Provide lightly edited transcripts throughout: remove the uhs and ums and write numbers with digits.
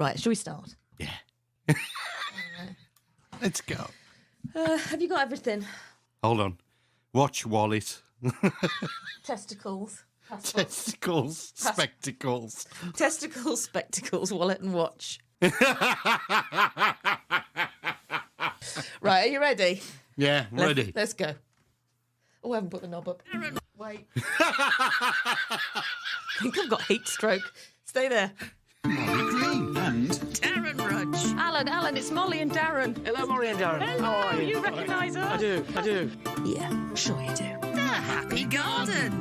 Right, shall we start? Yeah. Let's go. Have you got everything? Hold on. Watch wallet. Testicles. Testicles. Spectacles. Testicles, spectacles, wallet and watch. Right, are you ready? Yeah, ready. Let's go. Oh, I haven't put the knob up. Darren, wait. I think I've got heat stroke. Stay there. Molly Green and Darren Rudge. Alan, it's Molly and Darren. Hello, Molly and Darren. Hello, How are you? You recognise her? I do. Yeah, sure you do. The Happy Garden.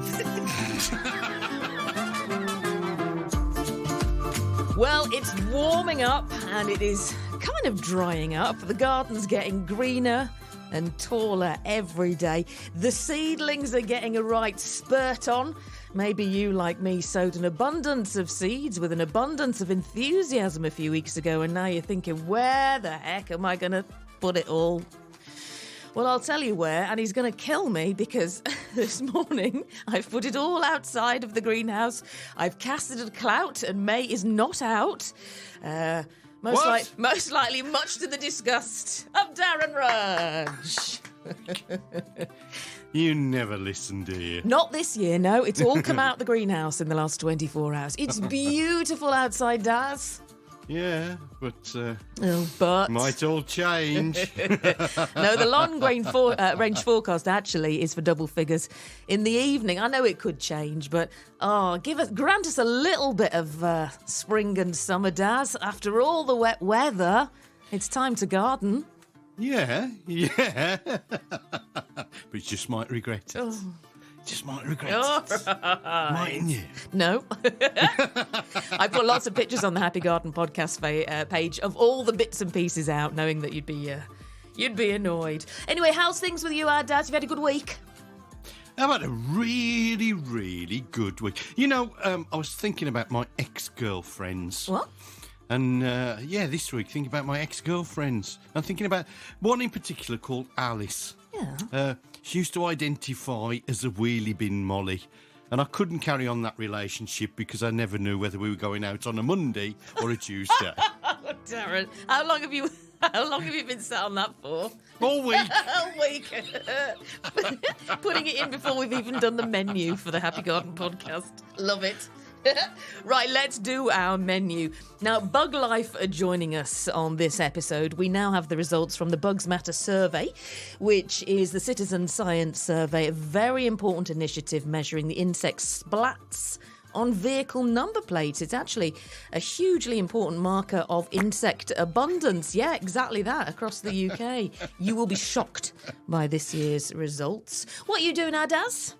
Well, it's warming up and it is kind of drying up. The garden's getting greener and taller every day. The seedlings are getting a right spurt on. Maybe you, like me, sowed an abundance of seeds with an abundance of enthusiasm a few weeks ago, and now you're thinking, where the heck am I going to put it all? Well, I'll tell you where, and he's going to kill me because this morning I've put it all outside of the greenhouse. I've casted a clout, and May is not out. Most likely, much to the disgust of Darren Rudge. you never listen, do you? Not this year, no. It's all come out the greenhouse in the last 24 hours. It's beautiful outside, Daz. Yeah, but might all change. No, the long range forecast actually is for double figures in the evening. I know it could change, but grant us a little bit of spring and summer, Daz. After all the wet weather, it's time to garden. Yeah. But you just might regret it. Oh. Just might regret it. Mightn't you? No. I put lots of pictures on the Happy Garden podcast page of all the bits and pieces out, knowing that you'd be annoyed. Anyway, how's things with you, Dad? You've had a good week? I've had a really, really good week. You know, I was thinking about my ex-girlfriends. What? And, this week, thinking about my ex-girlfriends. I'm thinking about one in particular called Alice. Yeah. She used to identify as a wheelie bin Molly. And I couldn't carry on that relationship because I never knew whether we were going out on a Monday or a Tuesday. Oh, Darren, how long have you been sat on that for? All week. All week. Putting it in before we've even done the menu for the Happy Garden podcast. Love it. Right, let's do our menu. Now, Bug Life are joining us on this episode. We now have the results from the Bugs Matter survey, which is the citizen science survey, a very important initiative measuring the insect splats on vehicle number plates. It's actually a hugely important marker of insect abundance. Yeah, exactly that, across the UK. You will be shocked by this year's results. What are you doing, Adaz?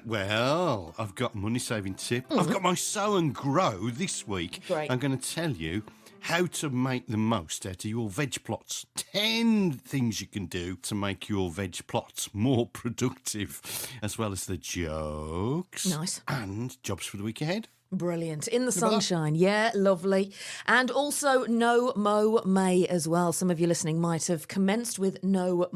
Well, I've got a money-saving tip. I've got my sow and grow this week. Great. I'm going to tell you how to make the most out of your veg plots. 10 things you can do to make your veg plots more productive, as well as the jokes. Nice. And jobs for the week ahead. Brilliant. In the sunshine. Yeah, lovely. And also Mow May as well. Some of you listening might have commenced with Mow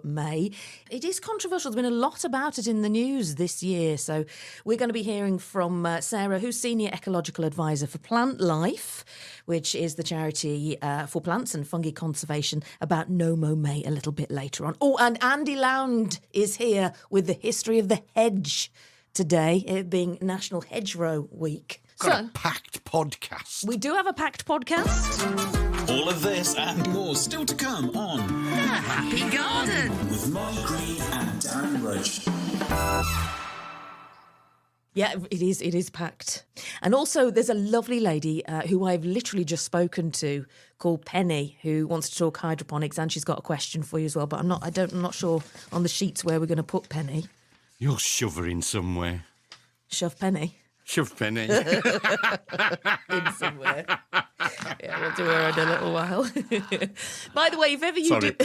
May. It is controversial. There's been a lot about it in the news this year. So we're going to be hearing from Sarah, who's Senior Ecological Advisor for Plant Life, which is the charity for plants and fungi conservation, about Mow May a little bit later on. Oh, and Andy Lound is here with the history of the hedge today, it being National Hedgerow Week. Got a packed podcast. We do have a packed podcast. All of this and more still to come on The Happy Garden. with Molly Green and Darren Rudge. Yeah, it is packed. And also there's a lovely lady who I've literally just spoken to called Penny, who wants to talk hydroponics, and she's got a question for you as well, but I'm not sure on the sheets where we're going to put Penny. You'll shove her in somewhere. Shove Penny Shove Penny. in somewhere. Yeah, we'll do her in a little while. By the way, if ever you Sorry,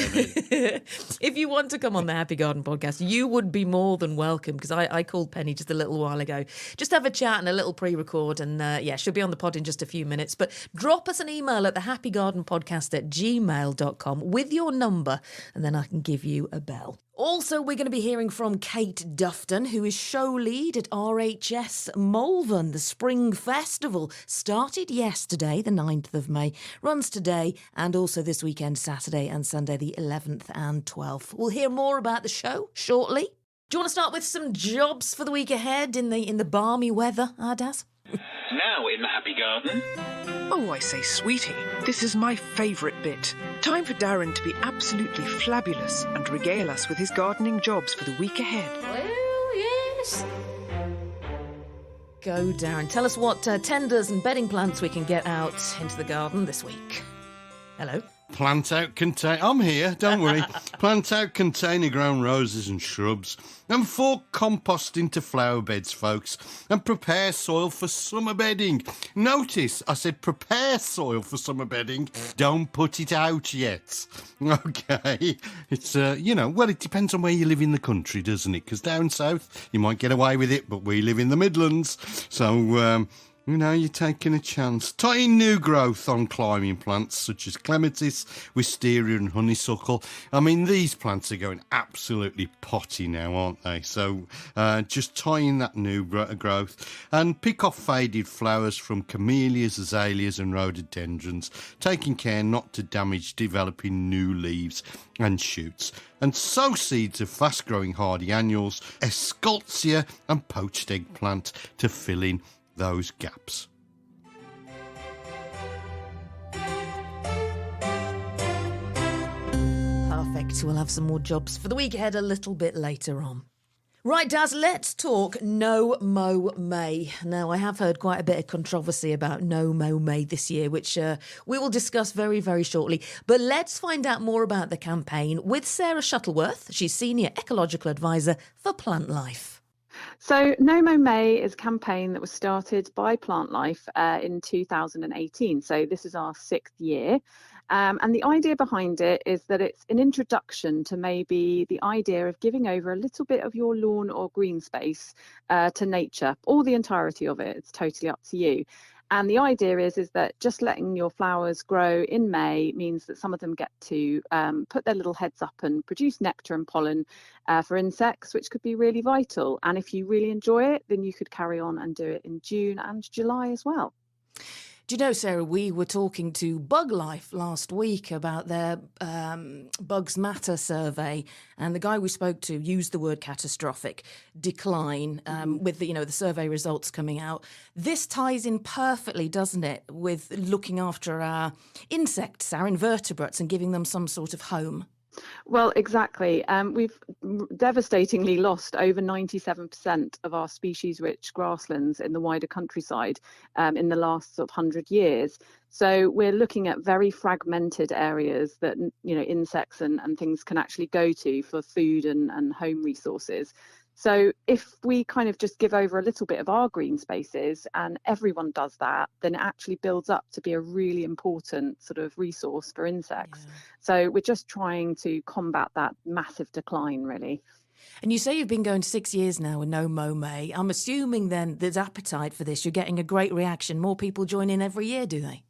if you want to come on the Happy Garden podcast, you would be more than welcome, because I called Penny just a little while ago. Just have a chat and a little pre-record, and she'll be on the pod in just a few minutes. But drop us an email at thehappygardenpodcast@gmail.com with your number, and then I can give you a bell. Also, we're going to be hearing from Kate Dufton, who is show lead at RHS Malvern. The Spring Festival started yesterday, the 9th of May, runs today and also this weekend, Saturday and Sunday, the 11th and 12th. We'll hear more about the show shortly. Do you want to start with some jobs for the week ahead in the balmy weather, Daz? Now in the Happy Garden. Oh, I say, sweetie, this is my favourite bit. Time for Darren to be absolutely flabulous and regale us with his gardening jobs for the week ahead. Well, yes. Go, Darren. Tell us what tenders and bedding plants we can get out into the garden this week. Hello. Plant out container. I'm here, don't worry. Plant out container grown roses and shrubs. And 4 compost into flower beds, folks. And prepare soil for summer bedding. Notice I said prepare soil for summer bedding. Don't put it out yet. Okay. It's, well, it depends on where you live in the country, doesn't it? Because down south, you might get away with it, but we live in the Midlands. So, you're taking a chance. Tying new growth on climbing plants such as clematis, wisteria and honeysuckle. I mean, these plants are going absolutely potty now, aren't they? So just tying that new growth and pick off faded flowers from camellias, azaleas and rhododendrons, taking care not to damage developing new leaves and shoots. And sow seeds of fast-growing hardy annuals, escultia and poached eggplant to fill in those gaps. Perfect. We'll have some more jobs for the week ahead a little bit later on. Right, Daz, let's talk Mow May. Now, I have heard quite a bit of controversy about Mow May this year, which we will discuss very, very shortly. But let's find out more about the campaign with Sarah Shuttleworth. She's Senior Ecological Advisor for Plant Life. So Mow May is a campaign that was started by Plant Life in 2018. So this is our 6th year. And the idea behind it is that it's an introduction to maybe the idea of giving over a little bit of your lawn or green space to nature, or the entirety of it. It's totally up to you. And the idea is that just letting your flowers grow in May means that some of them get to put their little heads up and produce nectar and pollen for insects, which could be really vital. And if you really enjoy it, then you could carry on and do it in June and July as well. Do you know, Sarah, we were talking to Bug Life last week about their Bugs Matter survey, and the guy we spoke to used the word catastrophic decline with the survey results coming out. This ties in perfectly, doesn't it, with looking after our insects, our invertebrates, and giving them some sort of home. Well, exactly. We've devastatingly lost over 97% of our species-rich grasslands in the wider countryside in the last sort of 100 years. So we're looking at very fragmented areas that, insects and things can actually go to for food and home resources. So if we kind of just give over a little bit of our green spaces and everyone does that, then it actually builds up to be a really important sort of resource for insects. Yeah. So we're just trying to combat that massive decline, really. And you say you've been going 6 years now with Mow May. I'm assuming then there's appetite for this. You're getting a great reaction. More people join in every year, do they?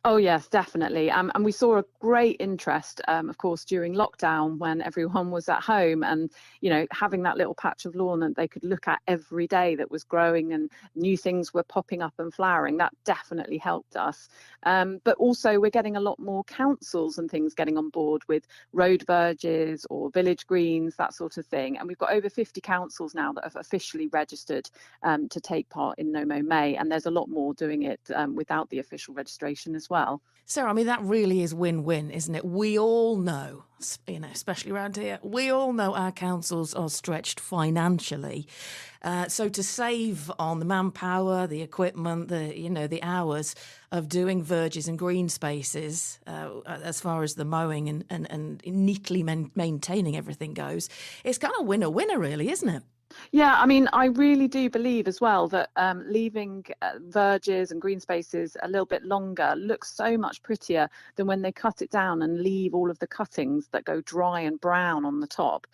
Oh, yes, definitely. And we saw a great interest, of course, during lockdown when everyone was at home and, having that little patch of lawn that they could look at every day that was growing and new things were popping up and flowering. That definitely helped us. But also we're getting a lot more councils and things getting on board with road verges or village greens, that sort of thing. And we've got over 50 councils now that have officially registered to take part in Mow May. And there's a lot more doing it without the official registration as well. Sarah, I mean, that really is win-win, isn't it? We all know, especially around here, we all know our councils are stretched financially. So to save on the manpower, the equipment, the hours of doing verges and green spaces, as far as the mowing and neatly maintaining everything goes, it's kind of winner-winner, really, isn't it? Yeah, I mean, I really do believe as well that leaving verges and green spaces a little bit longer looks so much prettier than when they cut it down and leave all of the cuttings that go dry and brown on the top.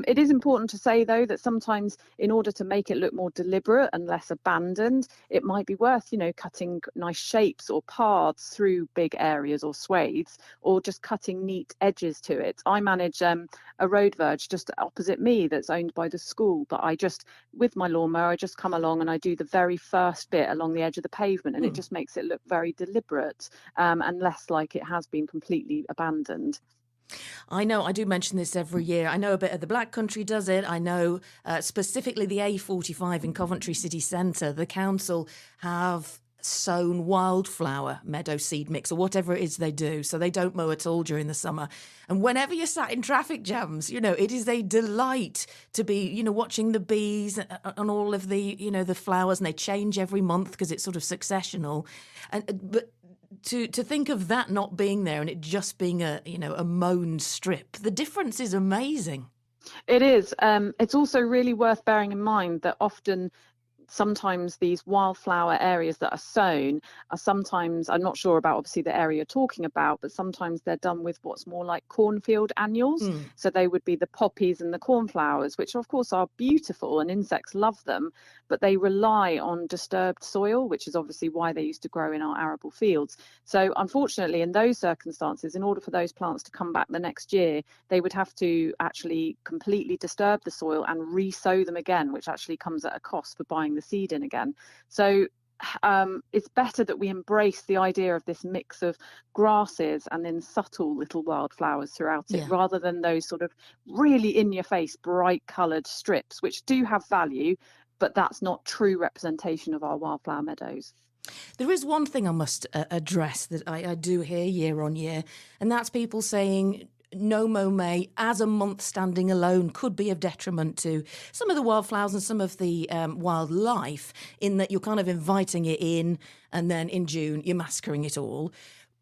It is important to say, though, that sometimes in order to make it look more deliberate and less abandoned, it might be worth, cutting nice shapes or paths through big areas or swathes, or just cutting neat edges to it. I manage a road verge just opposite me that's owned by the school, but with my lawnmower, I just come along and I do the very first bit along the edge of the pavement, and it just makes it look very deliberate and less like it has been completely abandoned. I know I do mention this every year. I know a bit of the Black Country does it. I know specifically the A45 in Coventry City Centre, the council have sown wildflower meadow seed mix or whatever it is they do, so they don't mow at all during the summer. And whenever you're sat in traffic jams, it is a delight to be, watching the bees and all of the, the flowers, and they change every month because it's sort of successional. But to think of that not being there and it just being a mown strip, the difference is amazing. It is. It's also really worth bearing in mind that sometimes these wildflower areas that are sown are sometimes, I'm not sure about obviously the area you're talking about, but sometimes they're done with what's more like cornfield annuals. So they would be the poppies and the cornflowers, which of course are beautiful and insects love them, but they rely on disturbed soil, which is obviously why they used to grow in our arable fields. So unfortunately, in those circumstances, in order for those plants to come back the next year, they would have to actually completely disturb the soil and re-sow them again, which actually comes at a cost for buying the seed in again. So it's better that we embrace the idea of this mix of grasses and then subtle little wildflowers throughout it, rather than those sort of really in your face bright coloured strips, which do have value, but that's not true representation of our wildflower meadows. There is one thing I must address that I do hear year on year, and that's people saying Mow May as a month standing alone could be of detriment to some of the wildflowers and some of the wildlife, in that you're kind of inviting it in and then in June you're massacring it all.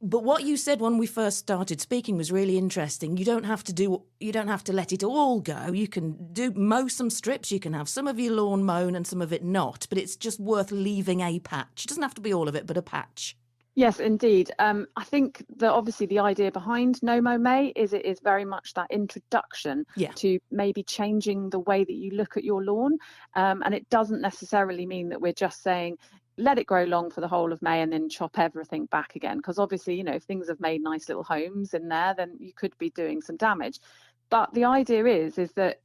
But what you said when we first started speaking was really interesting. You don't have to let it all go. You can mow some strips. You can have some of your lawn mown and some of it not. But it's just worth leaving a patch. It doesn't have to be all of it, but a patch. Yes, indeed. I think that obviously the idea behind Mow May is it is very much that introduction to maybe changing the way that you look at your lawn. And it doesn't necessarily mean that we're just saying, let it grow long for the whole of May and then chop everything back again. Because obviously, if things have made nice little homes in there, then you could be doing some damage. But the idea is that,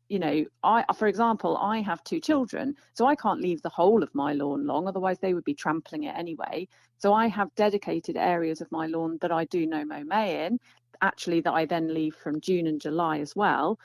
for example, I have 2 children, so I can't leave the whole of my lawn long, otherwise they would be trampling it anyway. So I have dedicated areas of my lawn that I do Mow May in, actually, that I then leave from June and July as well.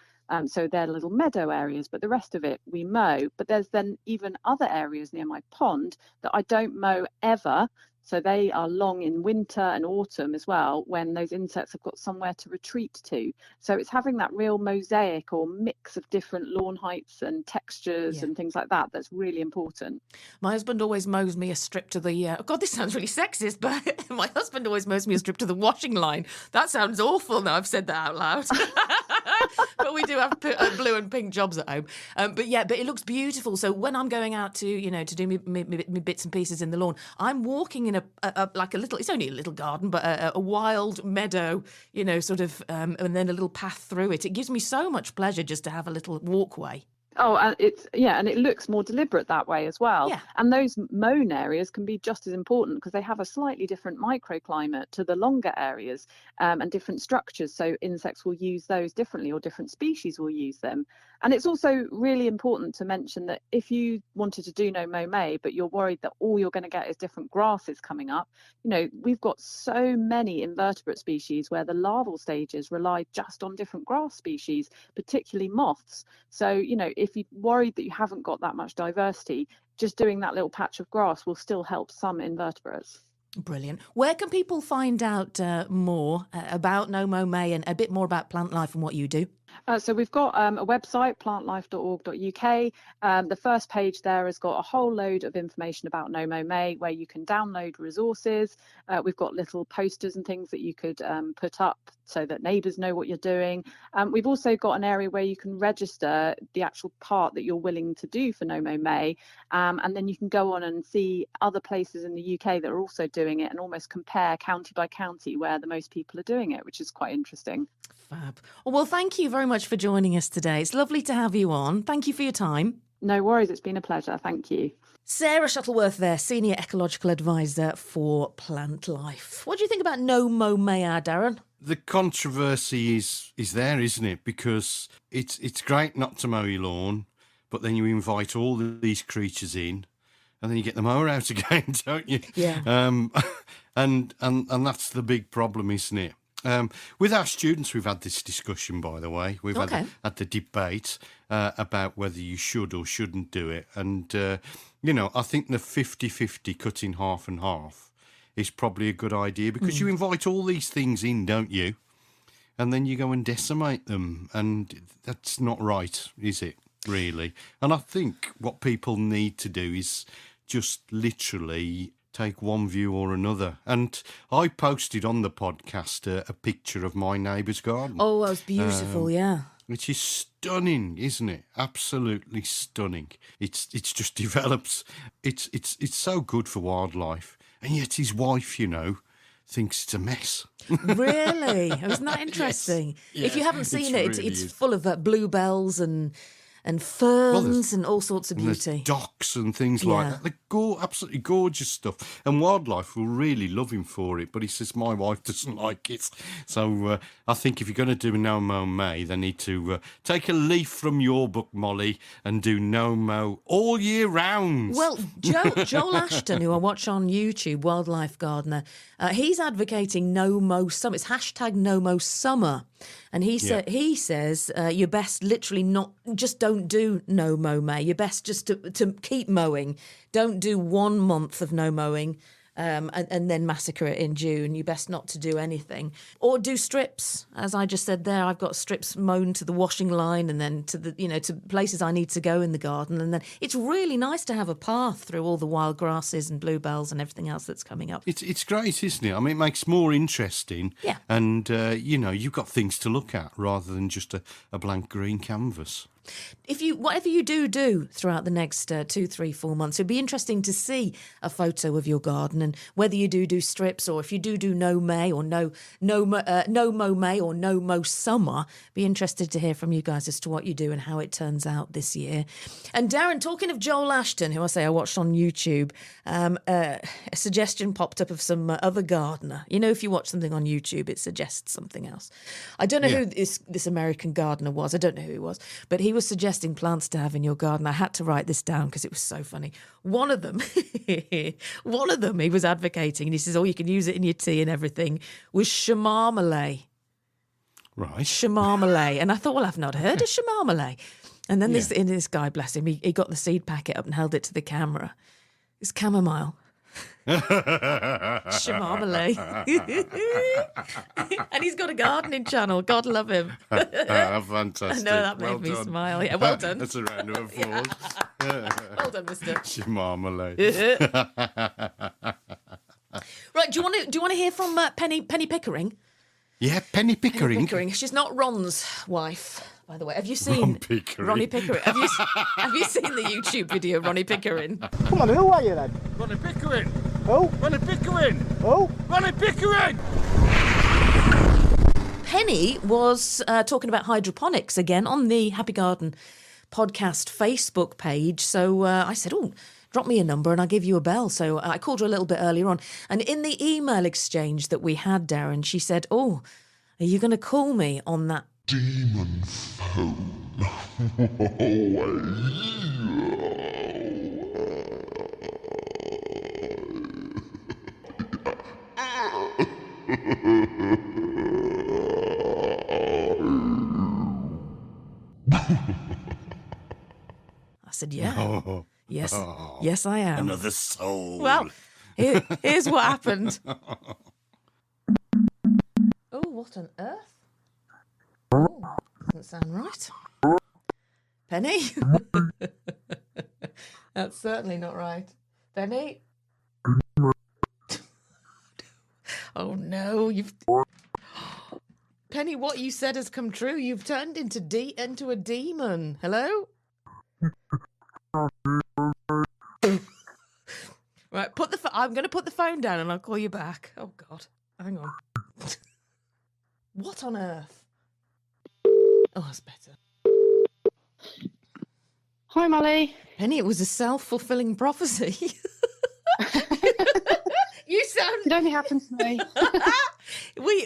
So they're little meadow areas, but the rest of it we mow. But there's then even other areas near my pond that I don't mow ever. So they are long in winter and autumn as well, when those insects have got somewhere to retreat to. So it's having that real mosaic or mix of different lawn heights and textures and things like that that's really important. My husband always mows me a strip to the... God, this sounds really sexist, but my husband always mows me a strip to the washing line. That sounds awful now I've said that out loud. But we do have blue and pink jobs at home. But it looks beautiful. So when I'm going out to, to do me bits and pieces in the lawn, I'm walking in like a little, it's only a little garden, but a wild meadow, sort of, and then a little path through it. It gives me so much pleasure just to have a little walkway. Oh, and it looks more deliberate that way as well. Yeah. And those mown areas can be just as important because they have a slightly different microclimate to the longer areas and different structures. So insects will use those differently, or different species will use them. And it's also really important to mention that if you wanted to do Mow May, but you're worried that all you're going to get is different grasses coming up, we've got so many invertebrate species where the larval stages rely just on different grass species, particularly moths. So, if you're worried that you haven't got that much diversity, just doing that little patch of grass will still help some invertebrates. Brilliant. Where can people find out more about Mow May and a bit more about plant life and what you do? So we've got a website, plantlife.org.uk. The first page there has got a whole load of information about Mow May, where you can download resources. We've got little posters and things that you could put up so that neighbours know what you're doing. We've also got an area where you can register the actual part that you're willing to do for Mow May, and then you can go on and see other places in the UK that are also doing it and almost compare county by county where the most people are doing it, which is quite interesting. Fab. Well, thank you very much for joining us today. It's lovely to have you on. Thank you for your time. No worries. It's been a pleasure. Thank you. Sarah Shuttleworth there, Senior Ecological Advisor for Plant Life. What do you think about Mow May, Darren? The controversy is there, isn't it? Because it's great not to mow your lawn, but then you invite all these creatures in, and then you get the mower out again, don't you? Yeah. And that's the big problem, isn't it? With our students, we've had this discussion, by the way. We've had the debate about whether you should or shouldn't do it. And, I think the 50-50 cutting half and half is probably a good idea because you invite all these things in, don't you? And then you go and decimate them. And that's not right, is it, really? And I think what people need to do is just literally take one view or another. And I posted on the podcast a picture of my neighbour's garden. Oh, that was beautiful, yeah. Which is stunning, isn't it? Absolutely stunning. It's just develops. It's so good for wildlife. And yet his wife, thinks it's a mess. Really? Isn't that interesting? Yeah, if you haven't seen it, really it's is. full of bluebells and ferns and all sorts of there's beauty. docks and things like that. They're absolutely gorgeous stuff. And wildlife will really love him for it. But he says my wife doesn't like it. So I think if you're going to do Mow May, they need to take a leaf from your book, Molly, and do Mow all year round. Well, Joel Ashton, who I watch on YouTube, wildlife gardener, he's advocating No Mow Summer. It's hashtag No Mow Summer. And he says you're best literally just don't do No Mow May. You're best just to keep mowing. Don't do 1 month of no mowing and then massacre it in June. You're best not to do anything. Or do strips. As I just said there, I've got strips mown to the washing line and then to to places I need to go in the garden. And then it's really nice to have a path through all the wild grasses and bluebells and everything else that's coming up. It's great, isn't it? I mean, it makes it more interesting. Yeah. And, you've got things to look at rather than just a blank green canvas. Whatever you do throughout the next 2, 3, 4 months, it'd be interesting to see a photo of your garden and whether you do strips or if you do No May or No Mow May or No Mow Summer. Be interested to hear from you guys as to what you do and how it turns out this year. And Darren, talking of Joel Ashton, who I watched on YouTube, a suggestion popped up of some other gardener. If you watch something on YouTube, it suggests something else. I don't know who this American gardener was. I don't know who he was, but he was suggesting plants to have in your garden. I had to write this down because it was so funny. One of them he was advocating, and he says, you can use it in your tea and everything, was shamarmalay. Right. Shamarmalay. And I thought, well, I've not heard of shamarmalay. And then this guy, bless him, he got the seed packet up and held it to the camera. It's chamomile. Shamarmalay. And he's got a gardening channel. God love him. Fantastic. I know that made me smile. Yeah, well done. That's a round of applause. Well done, mister. Marmalade. Right, do you want to hear from Penny Pickering? Yeah, Penny Pickering. Penny Pickering. She's not Ron's wife, by the way. Have you seen Ronnie Pickering? Have you seen the YouTube video of Ronnie Pickering? Come on, who are you then? Ronnie Pickering! Who? Ronnie Pickering! Who? Ronnie Pickering! Penny was talking about hydroponics again on the Happy Garden podcast Facebook page. So I said, drop me a number and I'll give you a bell. So I called her a little bit earlier on. And in the email exchange that we had, Darren, she said, are you going to call me on that demon phone? I said, yeah. Yes, yes, I am. Another soul. Well, here's what happened. What on earth? Doesn't sound right. Penny? That's certainly not right. Penny? Oh no, you've... Penny, what you said has come true. You've turned into a demon. Hello? Right, I'm going to put the phone down and I'll call you back. Oh, God. Hang on. What on earth? Oh, that's better. Hi, Molly. Penny, it was a self-fulfilling prophecy. You sound... It only happens to me.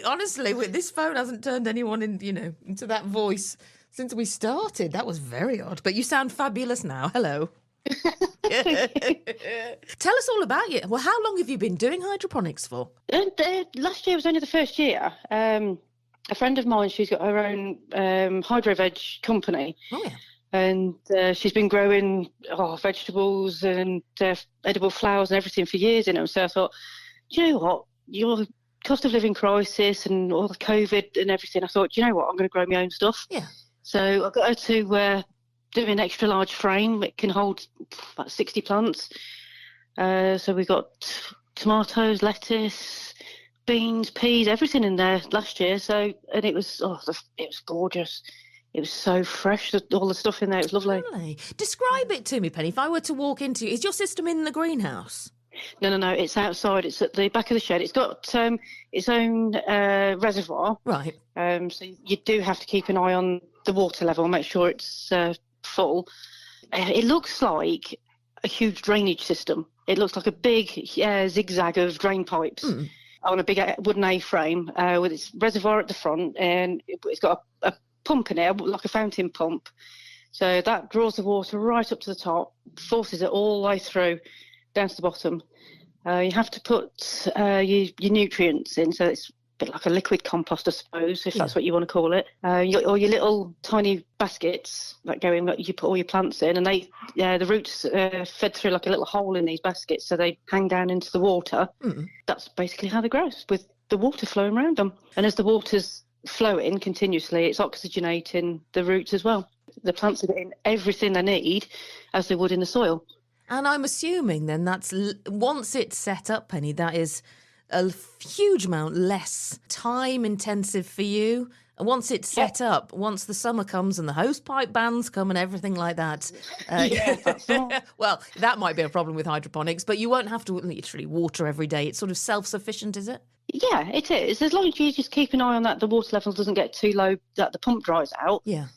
Honestly, this phone hasn't turned anyone into that voice since we started. That was very odd. But you sound fabulous now. Hello. Tell us all about you. Well, how long have you been doing hydroponics for? Last year was only the first year. A friend of mine, she's got her own hydro veg company. Oh, yeah. And she's been growing vegetables and edible flowers and everything for years, So I thought, do you know what? Your cost of living crisis and all the COVID and everything, I thought, do you know what? I'm going to grow my own stuff. Yeah. So I got her to do an extra large frame. It can hold about 60 plants. So we got tomatoes, lettuce, beans, peas, everything in there last year. And it was gorgeous. It was so fresh, all the stuff in there. It was lovely. Really? Describe it to me, Penny. If I were to walk into you, is your system in the greenhouse? No. It's outside. It's at the back of the shed. It's got its own reservoir. Right. So you do have to keep an eye on the water level, make sure it's full. It looks like a huge drainage system. It looks like a big zigzag of drain pipes on a big wooden A-frame with its reservoir at the front, and it's got a pump in it, like a fountain pump. So that draws the water right up to the top, forces it all the way through down to the bottom. You have to put your nutrients in, so it's a bit like a liquid compost, I suppose, if that's what you want to call it. Or your little tiny baskets that go in, that you put all your plants in, and the roots fed through like a little hole in these baskets, so they hang down into the water. That's basically how they grow, with the water flowing around them. And as the water's flowing continuously, it's oxygenating the roots as well. The plants are getting everything they need as they would in the soil. And I'm assuming then once it's set up, Penny, that is a huge amount less time intensive for you. And once it's set up, once the summer comes and the hosepipe bans come and everything like that. That's right. Well, that might be a problem with hydroponics, but you won't have to literally water every day. It's sort of self-sufficient, is it? Yeah, it is. As long as you just keep an eye on that, the water level doesn't get too low, that the pump dries out. Yeah.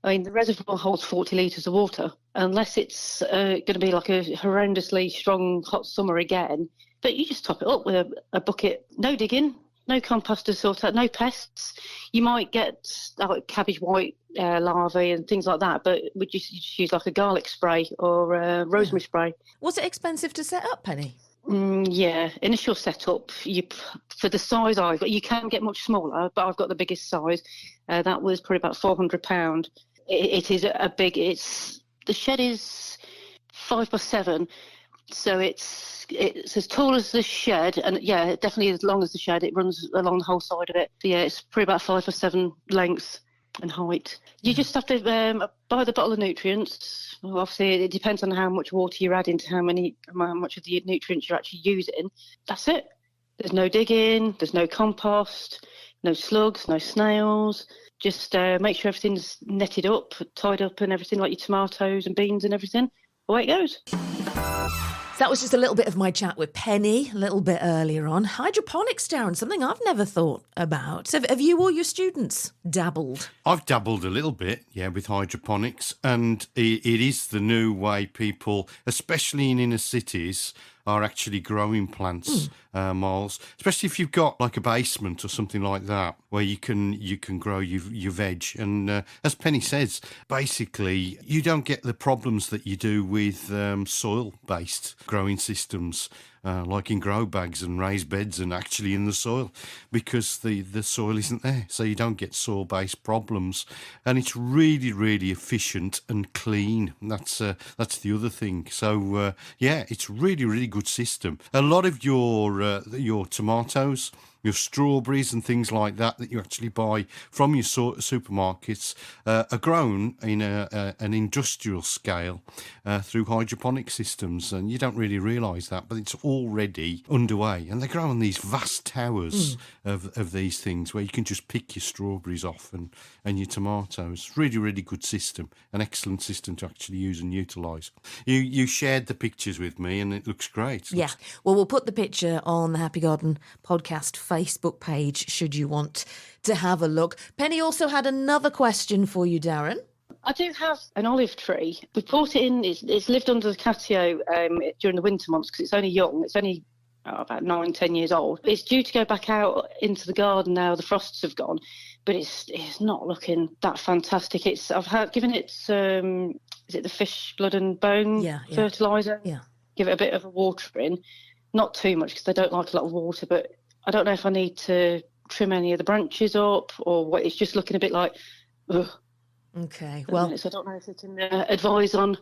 I mean, the reservoir holds 40 litres of water, unless it's going to be like a horrendously strong hot summer again. But you just top it up with a bucket. No digging, no compost to sort out, no pests. You might get like cabbage white larvae and things like that, but would you just use like a garlic spray or rosemary spray? Was it expensive to set up, Penny? Yeah, initial setup, for the size I've got, you can get much smaller, but I've got the biggest size. That was probably about £400. It is the shed is 5x7, so it's as tall as the shed, and yeah, definitely as long as the shed. It runs along the whole side of it. So yeah, it's probably about 5x7 length and height. You just have to buy the bottle of nutrients. Well, obviously, it depends on how much water you're adding to how much of the nutrients you're actually using. That's it. There's no digging, there's no compost, no slugs, no snails. Just make sure everything's netted up, tied up and everything, like your tomatoes and beans and everything. Away it goes. That was just a little bit of my chat with Penny a little bit earlier on. Hydroponics, Darren, something I've never thought about. Have you or your students dabbled? I've dabbled a little bit, with hydroponics, and it is the new way people, especially in inner cities, are actually growing plants, Miles. Especially if you've got like a basement or something like that, where you can grow your veg. And as Penny says, basically you don't get the problems that you do with soil-based growing systems, like in grow bags and raised beds and actually in the soil, because the soil isn't there, so you don't get soil-based problems. And it's really, really efficient and clean. That's the other thing. So it's really, really good system. A lot of your tomatoes, your strawberries and things like that you actually buy from your supermarkets are grown in an industrial scale through hydroponic systems, and you don't really realise that, but it's already underway, and they grow on these vast towers of these things where you can just pick your strawberries off and your tomatoes. Really, really good system, an excellent system to actually use and utilise. You shared the pictures with me, and it looks great. Yeah. Well, we'll put the picture on the Happy Garden podcast Facebook page should you want to have a look. Penny also had another question for you, Darren. I do have an olive tree. We brought it in. It's lived under the catio during the winter months because it's only young. It's only about 9-10 years old. It's due to go back out into the garden now. The frosts have gone, but it's not looking that fantastic. I've given it is it the fish blood and bone fertiliser? Yeah. Give it a bit of a watering, not too much because they don't like a lot of water. But I don't know if I need to trim any of the branches up or what. It's just looking a bit like. Ugh. Okay, well, so I don't know if you can advise on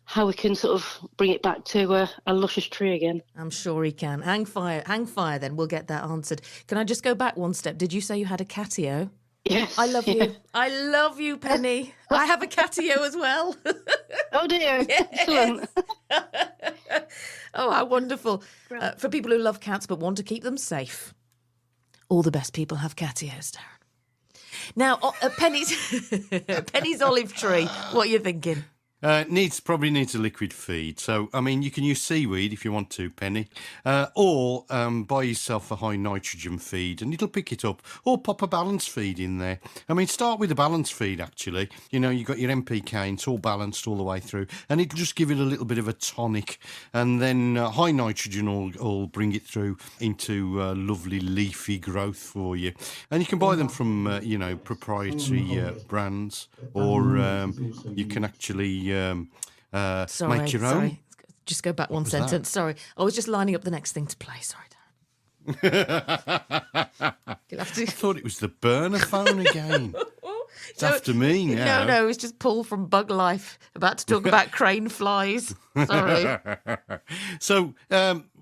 how we can sort of bring it back to a luscious tree again. I'm sure he can. Hang fire then, we'll get that answered. Can I just go back one step? Did you say you had a catio? Yes. I love you. I love you, Penny. I have a catio as well. Oh dear, excellent. Oh, how wonderful. For people who love cats but want to keep them safe, all the best people have catios, Darren. Now, Penny's olive tree, what are you thinking? Probably needs a liquid feed. So, I mean, you can use seaweed if you want to, Penny, or buy yourself a high nitrogen feed and it'll pick it up, or pop a balance feed in there. I mean, start with a balance feed, actually. You know, you've got your NPK and it's all balanced all the way through, and it'll just give it a little bit of a tonic, and then high nitrogen will bring it through into lovely leafy growth for you. And you can buy them from, proprietary brands, or you can actually make your own. Sorry. Just go back one sentence. Sorry. I was just lining up the next thing to play. Sorry, Darren. You'll have to... I thought it was the burner phone again. It's after me now. No, it's just Paul from Bug Life about to talk about crane flies. Sorry. So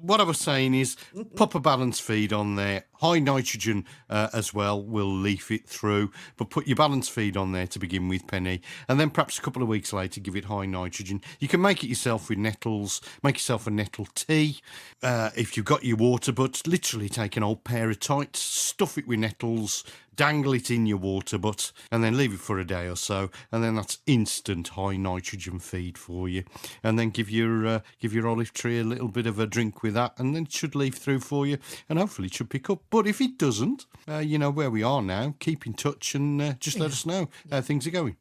what I was saying is pop a balance feed on there. High nitrogen as well will leaf it through, but put your balance feed on there to begin with, Penny, and then perhaps a couple of weeks later give it high nitrogen. You can make it yourself with nettles. Make yourself a nettle tea if you've got your water butt. Literally take an old pair of tights, stuff it with nettles, dangle it in your water butt, and then leave it for a day or so, and then that's instant high nitrogen feed for you. And then give your olive tree a little bit of a drink with that, and then it should leaf through for you, and hopefully it should pick up. But if it doesn't, you know where we are now. Keep in touch and just let us know how things are going.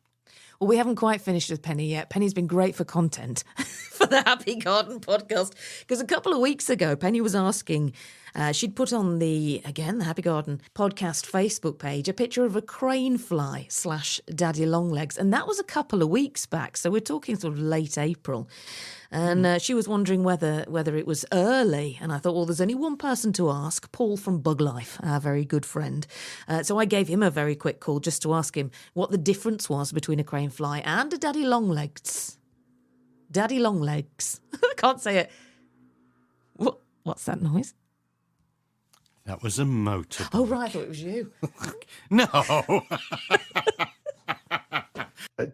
Well, we haven't quite finished with Penny yet. Penny's been great for content for the Happy Garden podcast, because a couple of weeks ago, Penny was asking, she'd put on the Happy Garden podcast Facebook page, a picture of a crane fly / daddy longlegs. And that was a couple of weeks back. So we're talking sort of late April. And she was wondering whether it was early. And I thought, well, there's only one person to ask, Paul from Bug Life, our very good friend. So I gave him a very quick call just to ask him what the difference was between a crane fly and a daddy longlegs. Daddy longlegs. I can't say it. What's that noise? That was a motor. Oh, right, I thought it was you. No.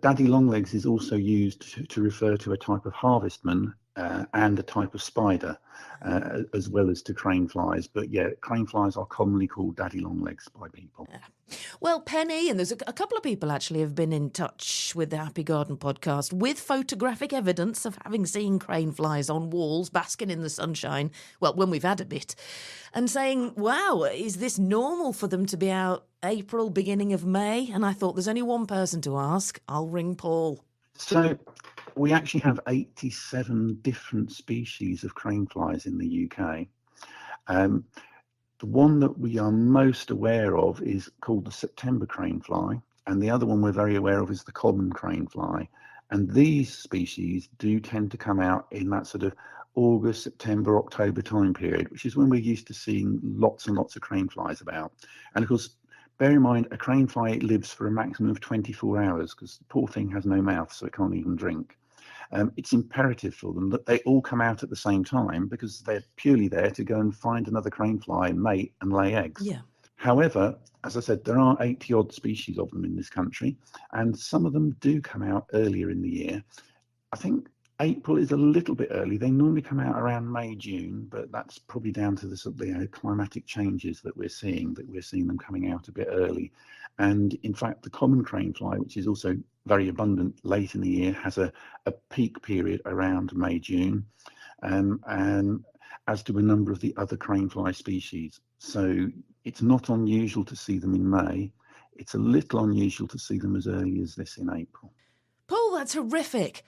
Daddy longlegs is also used to refer to a type of harvestman and a type of spider, as well as to crane flies. But yeah, crane flies are commonly called daddy longlegs by people. Well, Penny, and there's a couple of people actually have been in touch with the Happy Garden podcast with photographic evidence of having seen crane flies on walls basking in the sunshine, well, when we've had a bit, and saying, wow, is this normal for them to be out April, beginning of May? And I thought, there's only one person to ask. I'll ring Paul. So we actually have 87 different species of crane flies in the UK. The one that we are most aware of is called the September crane fly, and the other one we're very aware of is the common crane fly. And these species do tend to come out in that sort of August, September, October time period, which is when we're used to seeing lots and lots of crane flies about. And of course, bear in mind, a crane fly lives for a maximum of 24 hours because the poor thing has no mouth, so it can't even drink. it's imperative for them that they all come out at the same time because they're purely there to go and find another cranefly, mate, and lay eggs. Yeah. However, as I said, there are 80 odd species of them in this country, and some of them do come out earlier in the year. I think April is a little bit early. They normally come out around May, June, but that's probably down to the sort of climatic changes that we're seeing them coming out a bit early. And in fact, the common cranefly, which is also very abundant late in the year, has a peak period around May, June, and as do a number of the other cranefly species. So it's not unusual to see them in May. It's a little unusual to see them as early as this in April. Paul, that's horrific.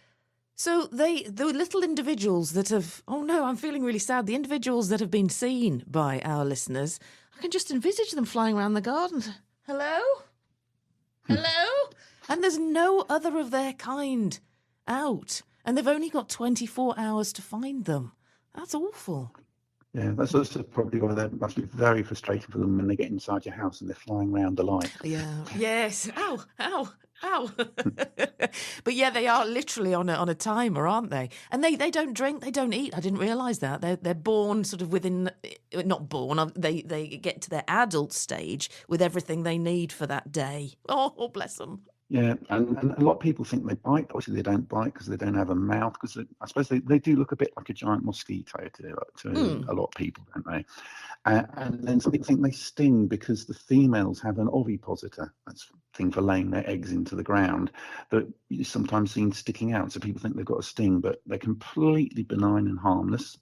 So the little individuals that have, oh no, I'm feeling really sad. The individuals that have been seen by our listeners, I can just envisage them flying around the garden. Hello? Hello? And there's no other of their kind out. And they've only got 24 hours to find them. That's awful. Yeah, that's also probably why that must be very frustrating for them when they get inside your house and they're flying around the light. Yeah. Yes. Ow, ow, ow. But yeah, they are literally on a timer, aren't they? And they don't drink, they don't eat. I didn't realise that. They're born sort of within, not born, they get to their adult stage with everything they need for that day. Oh, bless them. Yeah, and a lot of people think they bite. Obviously, they don't bite because they don't have a mouth. Because I suppose they do look a bit like a giant mosquito to a lot of people, don't they? And then some people think they sting because the females have an ovipositor. That's a thing for laying their eggs into the ground that you sometimes seen sticking out. So people think they've got a sting, but they're completely benign and harmless.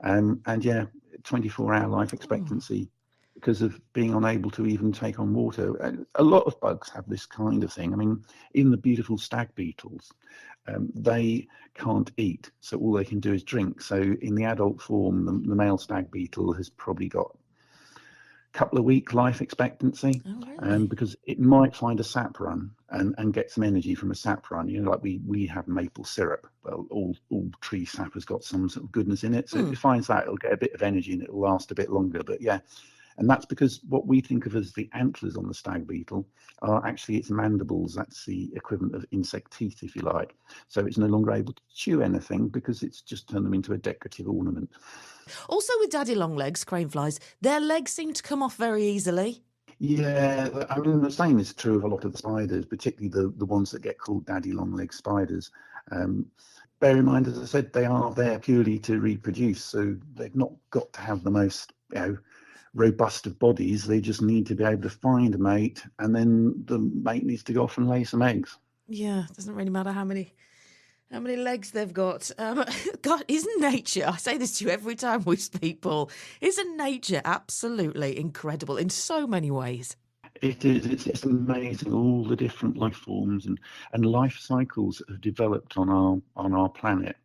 And yeah, 24-hour life expectancy. Because of being unable to even take on water. A lot of bugs have this kind of thing. I mean, even the beautiful stag beetles, they can't eat, so all they can do is drink. So in the adult form, the male stag beetle has probably got a couple of week life expectancy, because it might find a sap run and get some energy from a sap run. You know, like we have maple syrup. Well, all tree sap has got some sort of goodness in it. So if it finds that, it'll get a bit of energy and it'll last a bit longer. But yeah. And that's because what we think of as the antlers on the stag beetle are actually its mandibles. That's the equivalent of insect teeth, if you like. So it's no longer able to chew anything because it's just turned them into a decorative ornament. Also with daddy long legs, craneflies, their legs seem to come off very easily. Yeah, I mean, the same is true of a lot of the spiders, particularly the ones that get called daddy long leg spiders. Bear in mind, as I said, they are there purely to reproduce. So they've not got to have the most, robust of bodies. They just need to be able to find a mate, and then the mate needs to go off and lay some eggs. Yeah, it doesn't really matter how many legs they've got. God, isn't nature, I say this to you every time we speak, Paul, isn't nature absolutely incredible in so many ways? It is. It's amazing, all the different life forms and life cycles that have developed on our planet.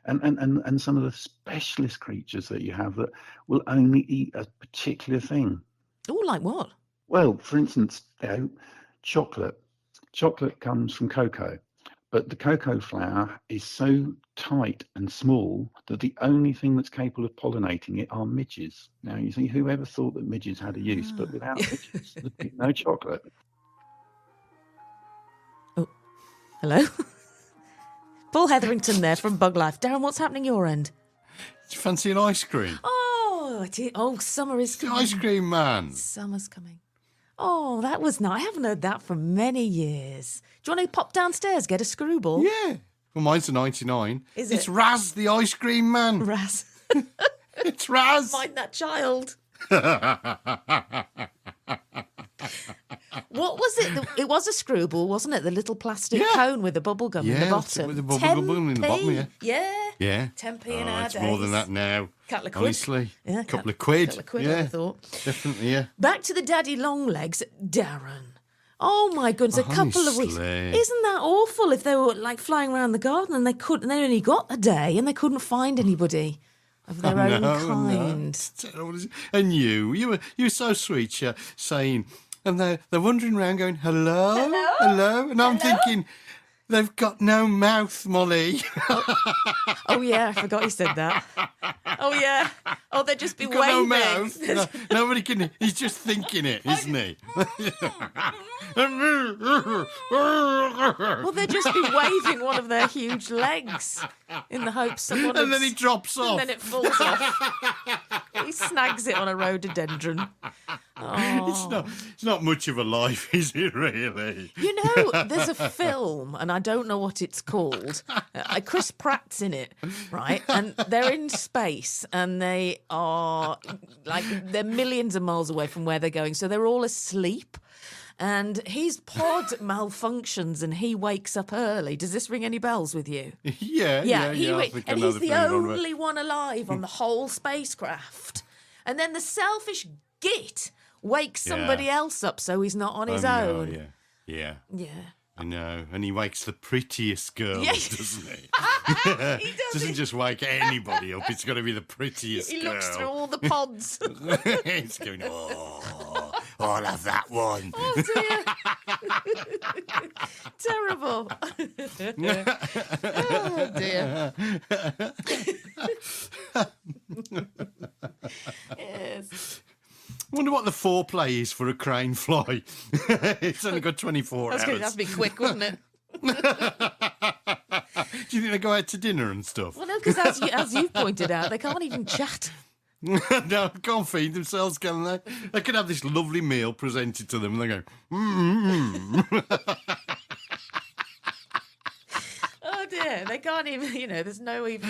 And some of the specialist creatures that you have that will only eat a particular thing. Oh, like what? Well, for instance, chocolate. Chocolate comes from cocoa, but the cocoa flower is so tight and small that the only thing that's capable of pollinating it are midges. Now, you see, whoever thought that midges had a use, but without midges, there'd be no chocolate. Oh, hello? Paul Hetherington there from Bug Life. Darren, what's happening your end? Do you fancy an ice cream? Oh, summer is coming. Ice cream man. Summer's coming. Oh, that was nice. I haven't heard that for many years. Do you want to pop downstairs, get a screwball? Yeah. Well, mine's a 99. Is it? It's Raz, the ice cream man. Raz. It's Raz. Find that child. What was it? It was a screwball, wasn't it? The little plastic cone with the bubble gum in the bottom. With the bubble gum in the bottom, yeah. Yeah. Yeah. 10p in our it's days. more than that now. Couple of quid. Honestly. Yeah, couple of quid. Couple of quid, yeah. I thought. Definitely, yeah. Back to the daddy long legs, Darren. Oh my goodness, a couple of weeks. Isn't that awful if they were like flying around the garden and they only got a day and they couldn't find anybody of their own kind. No. And you were so sweet, saying, and they're wandering around going, hello, and I'm thinking, They've got no mouth, Molly. Oh, yeah, I forgot he said that. Oh, yeah. Oh, they'd just be They've got waving. no mouth. No, nobody can. He's just thinking it, isn't he? Well, they'd just be waving one of their huge legs in the hopes someone And then he drops off. And then it falls off. He snags it on a rhododendron. Oh. It's not much of a life, is it, really? You know, there's a film, and I don't know what it's called. Chris Pratt's in it, right? And they're in space, and they are, they're millions of miles away from where they're going, so they're all asleep. And his pod malfunctions and he wakes up early. Does this ring any bells with you? Yeah. And he's the film only one alive on the whole spacecraft. And then the selfish git wakes somebody else up so he's not on his own. Yeah. Yeah. I know. And he wakes the prettiest girl, Yes. doesn't he? He does. Doesn't just wake anybody up. It's got to be the prettiest He girl. looks through all the pods. He's going, oh, I'll have that one. Oh, dear. Terrible. Oh, dear. Yes. I wonder what the foreplay is for a crane fly. It's only got 24 hours. That's going to have to be quick, wouldn't it? Do you think they go out to dinner and stuff? Well, no, because as you've pointed out, they can't even chat. No, can't feed themselves, can they? They could have this lovely meal presented to them and they go, Oh, dear. They can't even, there's no even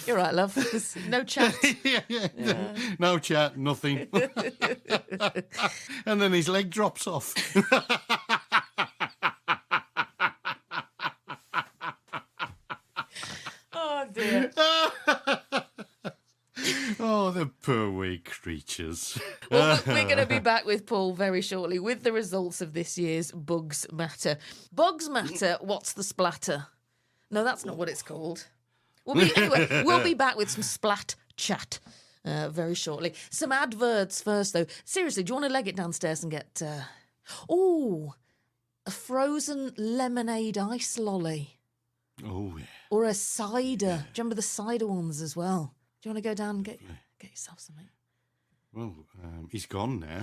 you're right, love. There's no chat. yeah. No chat, nothing. And then his leg drops off. Oh, dear. Oh, the poor wee creatures. Well, we're going to be back with Paul very shortly with the results of this year's Bugs Matter. Bugs Matter, what's the splatter? No, that's not what it's called. We'll be back with some splat chat very shortly. Some adverts first, though. Seriously, do you want to leg it downstairs and get... a frozen lemonade ice lolly? Oh, yeah. Or a cider. Do you remember the cider ones as well? Do you want to go down and get yourself something? Well, he's gone now.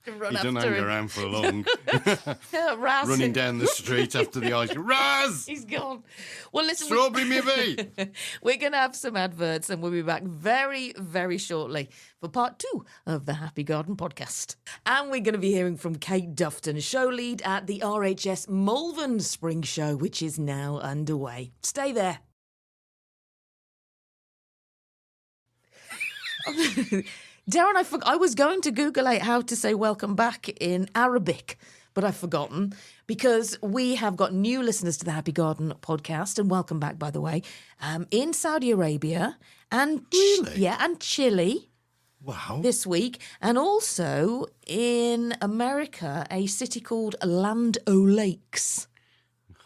Run he doesn't after hang him. around for long. Raz. Running down the street after the ice. Raz! He's gone. Well, listen. Strawberry maybe. We're going to have some adverts and we'll be back very, very shortly for part 2 of the Happy Garden podcast. And we're going to be hearing from Kate Dufton, show lead at the RHS Malvern Spring Show, which is now underway. Stay there. Darren, I was going to Google how to say welcome back in Arabic, but I've forgotten because we have got new listeners to the Happy Garden podcast, and welcome back, by the way, in Saudi Arabia and and Chile. Wow. This week, and also in America, a city called Land O'Lakes.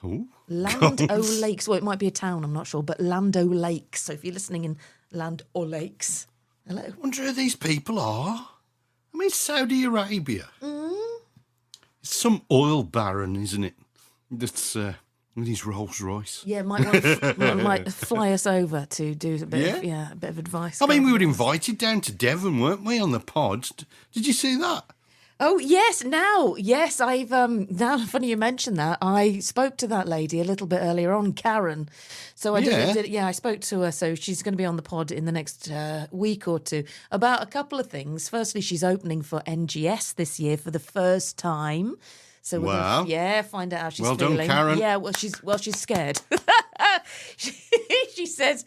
Oh, Land O'Lakes. Well, it might be a town, I'm not sure, but Land O'Lakes. So if you're listening in Land O'Lakes, hello. I wonder who these people are. I mean, Saudi Arabia. It's some oil baron, isn't it? That's with his Rolls Royce. Yeah, might fly us over to do a bit of advice. I mean, we were invited down to Devon, weren't we, on the pod? Did you see that? Oh, yes, I've, now funny you mentioned that, I spoke to that lady a little bit earlier on, Karen. So I spoke to her, so she's going to be on the pod in the next week or two about a couple of things. Firstly, she's opening for NGS this year for the first time. So we're gonna, find out how she's feeling. Well done, Karen. Yeah, she's scared. She said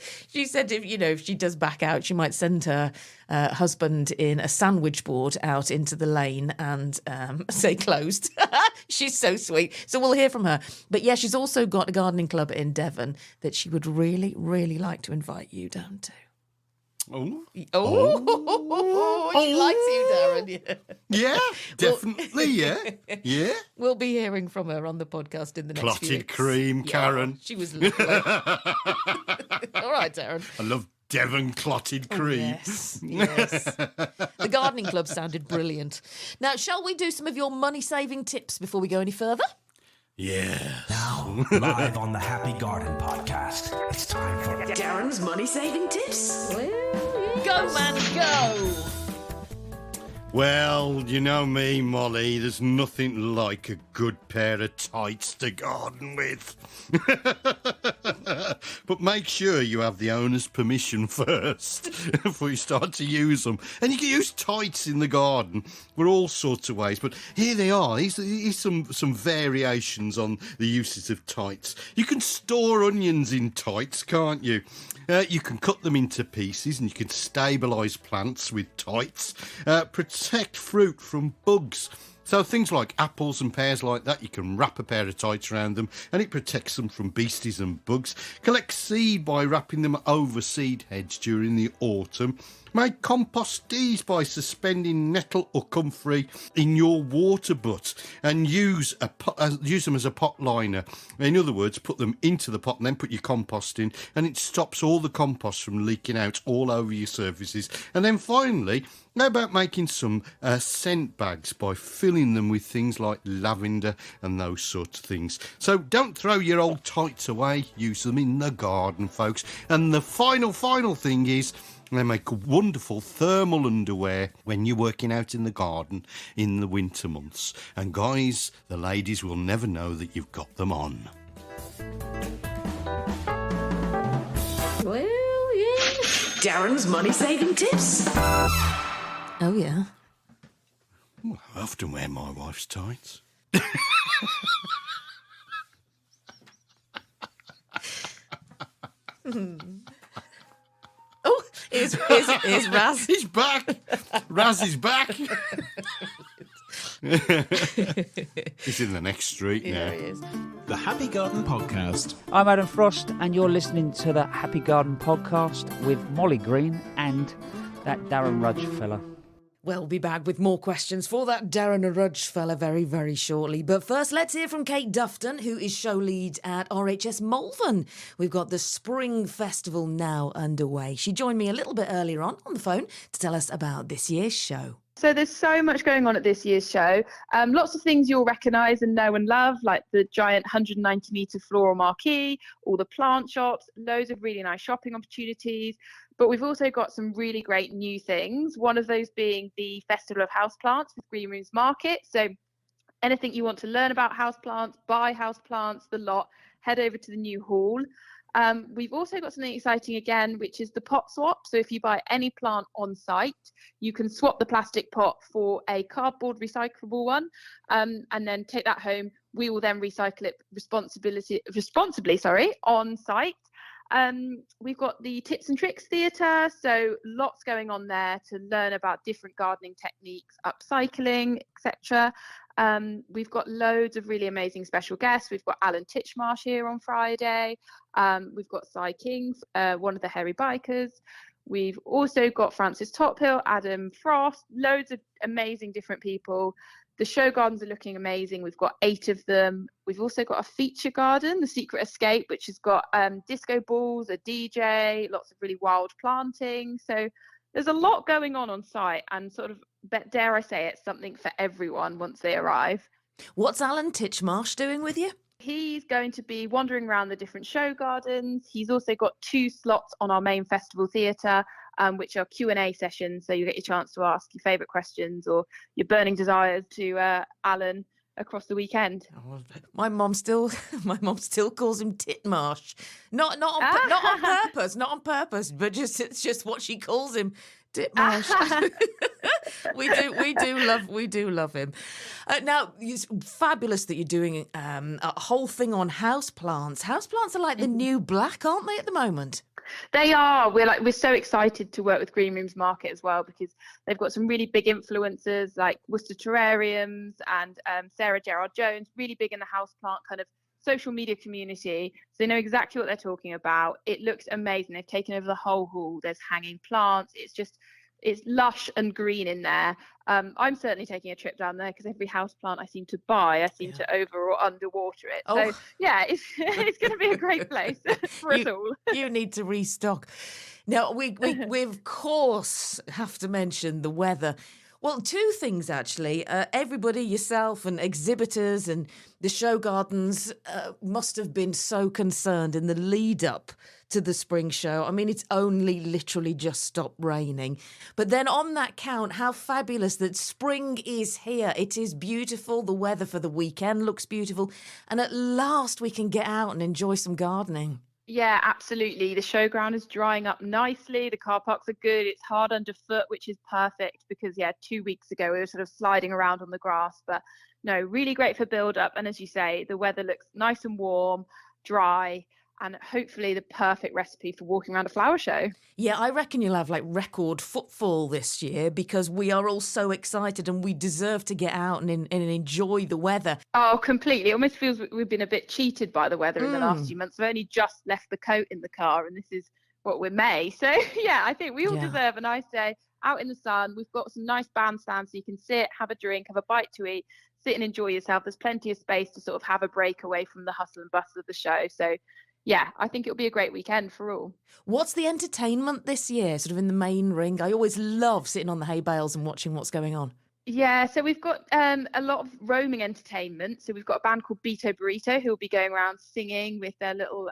if she does back out, she might send her husband in a sandwich board out into the lane and say closed. She's so sweet. So we'll hear from her. But yeah, she's also got a gardening club in Devon that she would really, really like to invite you down to. She likes you, Darren. Yeah, definitely, yeah. We'll be hearing from her on the podcast in the next few Clotted weeks. cream, Karen. She was lovely. All right, Darren. I love Devon clotted cream. Yes. The gardening club sounded brilliant. Now, shall we do some of your money-saving tips before we go any further? Yeah. Now, live on the Happy Garden podcast, it's time for Darren's money-saving tips. Go, man, go! Well, you know me, Molly, there's nothing like a good pair of tights to garden with. But make sure you have the owner's permission first before you start to use them. And you can use tights in the garden for all sorts of ways. But here they are. Here's some variations on the uses of tights. You can store onions in tights, can't you? You can cut them into pieces and you can stabilise plants with tights. Protect fruit from bugs. So things like apples and pears like that, you can wrap a pair of tights around them and it protects them from beasties and bugs. Collect seed by wrapping them over seed hedge during the autumn. Make compost teas by suspending nettle or comfrey in your water butt and use them as a pot liner. In other words, put them into the pot and then put your compost in, and it stops all the compost from leaking out all over your surfaces. And then finally, how about making some scent bags by filling them with things like lavender and those sorts of things. So don't throw your old tights away, use them in the garden, folks. And the final thing is, they make wonderful thermal underwear when you're working out in the garden in the winter months. And guys, the ladies will never know that you've got them on. Well, yeah. Darren's money-saving tips. Oh, yeah. Well, I often wear my wife's tights. Oh, here's Raz. He's back. Raz is back. He's in the next street now. There he is. The Happy Garden Podcast. I'm Adam Frost, and you're listening to the Happy Garden Podcast with Molly Green and that Darren Rudge fella. We'll be back with more questions for that Darren Rudge fella very, very shortly. But first, let's hear from Kate Dufton, who is show lead at RHS Malvern. We've got the Spring Festival now underway. She joined me a little bit earlier on the phone to tell us about this year's show. So there's so much going on at this year's show. Lots of things you'll recognise and know and love, like the giant 190-metre floral marquee, all the plant shops, loads of really nice shopping opportunities. But we've also got some really great new things, one of those being the Festival of Houseplants with Green Rooms Market. So anything you want to learn about houseplants, buy houseplants, the lot, head over to the new hall. We've also got something exciting again, which is the pot swap. So if you buy any plant on site, you can swap the plastic pot for a cardboard recyclable one, and then take that home. We will then recycle it responsibly on site. We've got the Tips and Tricks Theatre, so lots going on there to learn about different gardening techniques, upcycling, etc. We've got loads of really amazing special guests. We've got Alan Titchmarsh here on Friday. We've got Cy King, one of the hairy bikers. We've also got Francis Tophill, Adam Frost, loads of amazing different people. The show gardens are looking amazing. We've got 8 of them. We've also got a feature garden, The Secret Escape, which has got disco balls, a DJ, lots of really wild planting. So there's a lot going on site, and sort of, dare I say it, something for everyone once they arrive. What's Alan Titchmarsh doing with you? He's going to be wandering around the different show gardens. He's also got 2 slots on our main festival theatre, which are Q&A sessions. So you get your chance to ask your favourite questions or your burning desires to Alan across the weekend. My mom still calls him Titmarsh. Not on purpose, but it's just what she calls him. Titmarsh. we do love him. Now, it's fabulous that you're doing a whole thing on houseplants. Houseplants are like the new black, aren't they, at the moment? They are. We're so excited to work with Green Rooms Market as well, because they've got some really big influencers like Worcester Terrariums and Sarah Gerard Jones, really big in the houseplant kind of social media community. So they know exactly what they're talking about. It looks amazing. They've taken over the whole hall. There's hanging plants. It's lush and green in there. I'm certainly taking a trip down there because every house plant I seem to buy, I seem to over or underwater it. So yeah, it's going to be a great place for us all. You need to restock. Now we of course have to mention the weather. Well, two things, actually. Everybody, yourself and exhibitors and the show gardens must have been so concerned in the lead up to the spring show. I mean, it's only literally just stopped raining. But then on that count, how fabulous that spring is here. It is beautiful. The weather for the weekend looks beautiful. And at last we can get out and enjoy some gardening. Yeah, absolutely. The showground is drying up nicely. The car parks are good. It's hard underfoot, which is perfect because, 2 weeks ago we were sort of sliding around on the grass. But no, really great for build up. And as you say, the weather looks nice and warm, dry, and hopefully the perfect recipe for walking around a flower show. Yeah, I reckon you'll have like record footfall this year because we are all so excited and we deserve to get out and enjoy the weather. Oh, completely. It almost feels we've been a bit cheated by the weather in the last few months. I've only just left the coat in the car and this is what we're May. So yeah, I think we all deserve a nice day out in the sun. We've got some nice bandstands so you can sit, have a drink, have a bite to eat, sit and enjoy yourself. There's plenty of space to sort of have a break away from the hustle and bustle of the show. So yeah, I think it'll be a great weekend for all. What's the entertainment this year, sort of in the main ring? I always love sitting on the hay bales and watching what's going on. Yeah, so we've got a lot of roaming entertainment. So we've got a band called Beto Burrito who will be going around singing with their little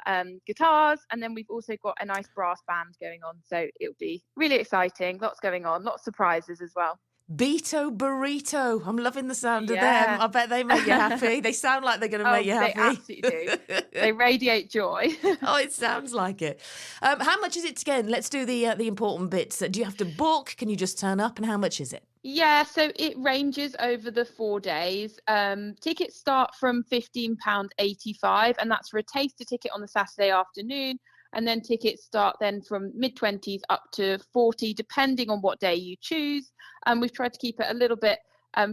guitars. And then we've also got a nice brass band going on. So it'll be really exciting. Lots going on, lots of surprises as well. Beto Burrito. I'm loving the sound of them. I bet they make you happy. They sound like they're going to make you happy. They absolutely do. They radiate joy. Oh, it sounds like it. How much is it again? Let's do the important bits. Do you have to book? Can you just turn up? And how much is it? Yeah, so it ranges over the 4 days. Tickets start from £15.85, and that's for a taster ticket on the Saturday afternoon. And then tickets start then from mid-20s up to 40, depending on what day you choose. And we've tried to keep it a little bit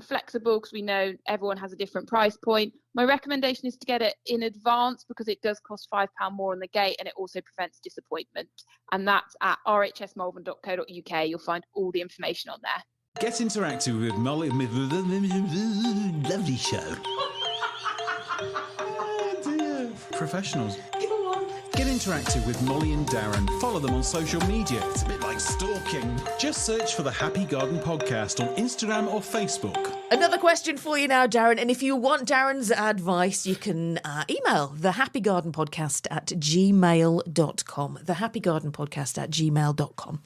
flexible because we know everyone has a different price point. My recommendation is to get it in advance because it does cost £5 more on the gate and it also prevents disappointment. And that's at rhsmalvern.co.uk. You'll find all the information on there. Get interactive with Molly. Lovely show. Oh dear. Professionals. Get interactive with Molly and Darren. Follow them on social media. It's a bit like stalking. Just search for the Happy Garden Podcast on Instagram or Facebook. Another question for you now, Darren. And if you want Darren's advice, you can email thehappygardenpodcast@gmail.com. Thehappygardenpodcast@gmail.com.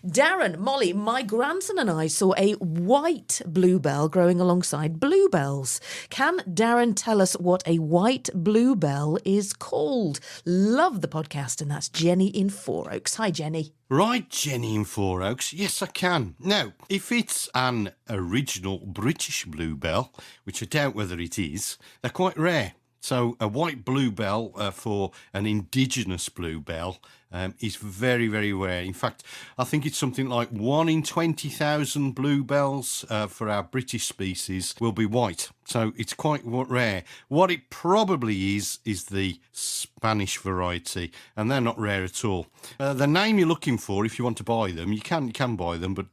Darren, Molly, my grandson and I saw a white bluebell growing alongside bluebells. Can Darren tell us what a white bluebell is called? Love the podcast, and that's Jenny in Four Oaks. Hi, Jenny. Right, Jenny in Four Oaks. Yes, I can. Now, if it's an original British bluebell, which I doubt whether it is, they're quite rare. So a white bluebell for an indigenous bluebell is very, very rare. In fact, I think it's something like 1 in 20,000 bluebells for our British species will be white. So it's quite rare. What it probably is the Spanish variety, and they're not rare at all. The name you're looking for, if you want to buy them, you can buy them, but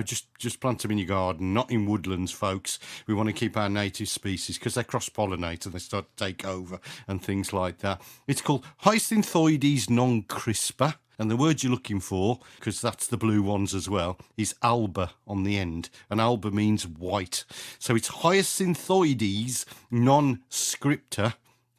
just plant them in your garden, not in woodlands, folks. We want to keep our native species because they cross-pollinate and they start to take over and things like that. It's called Hyacinthoides non-crispa. And the word you're looking for, because that's the blue ones as well, is alba on the end. And alba means white. So it's Hyacinthoides non-scripta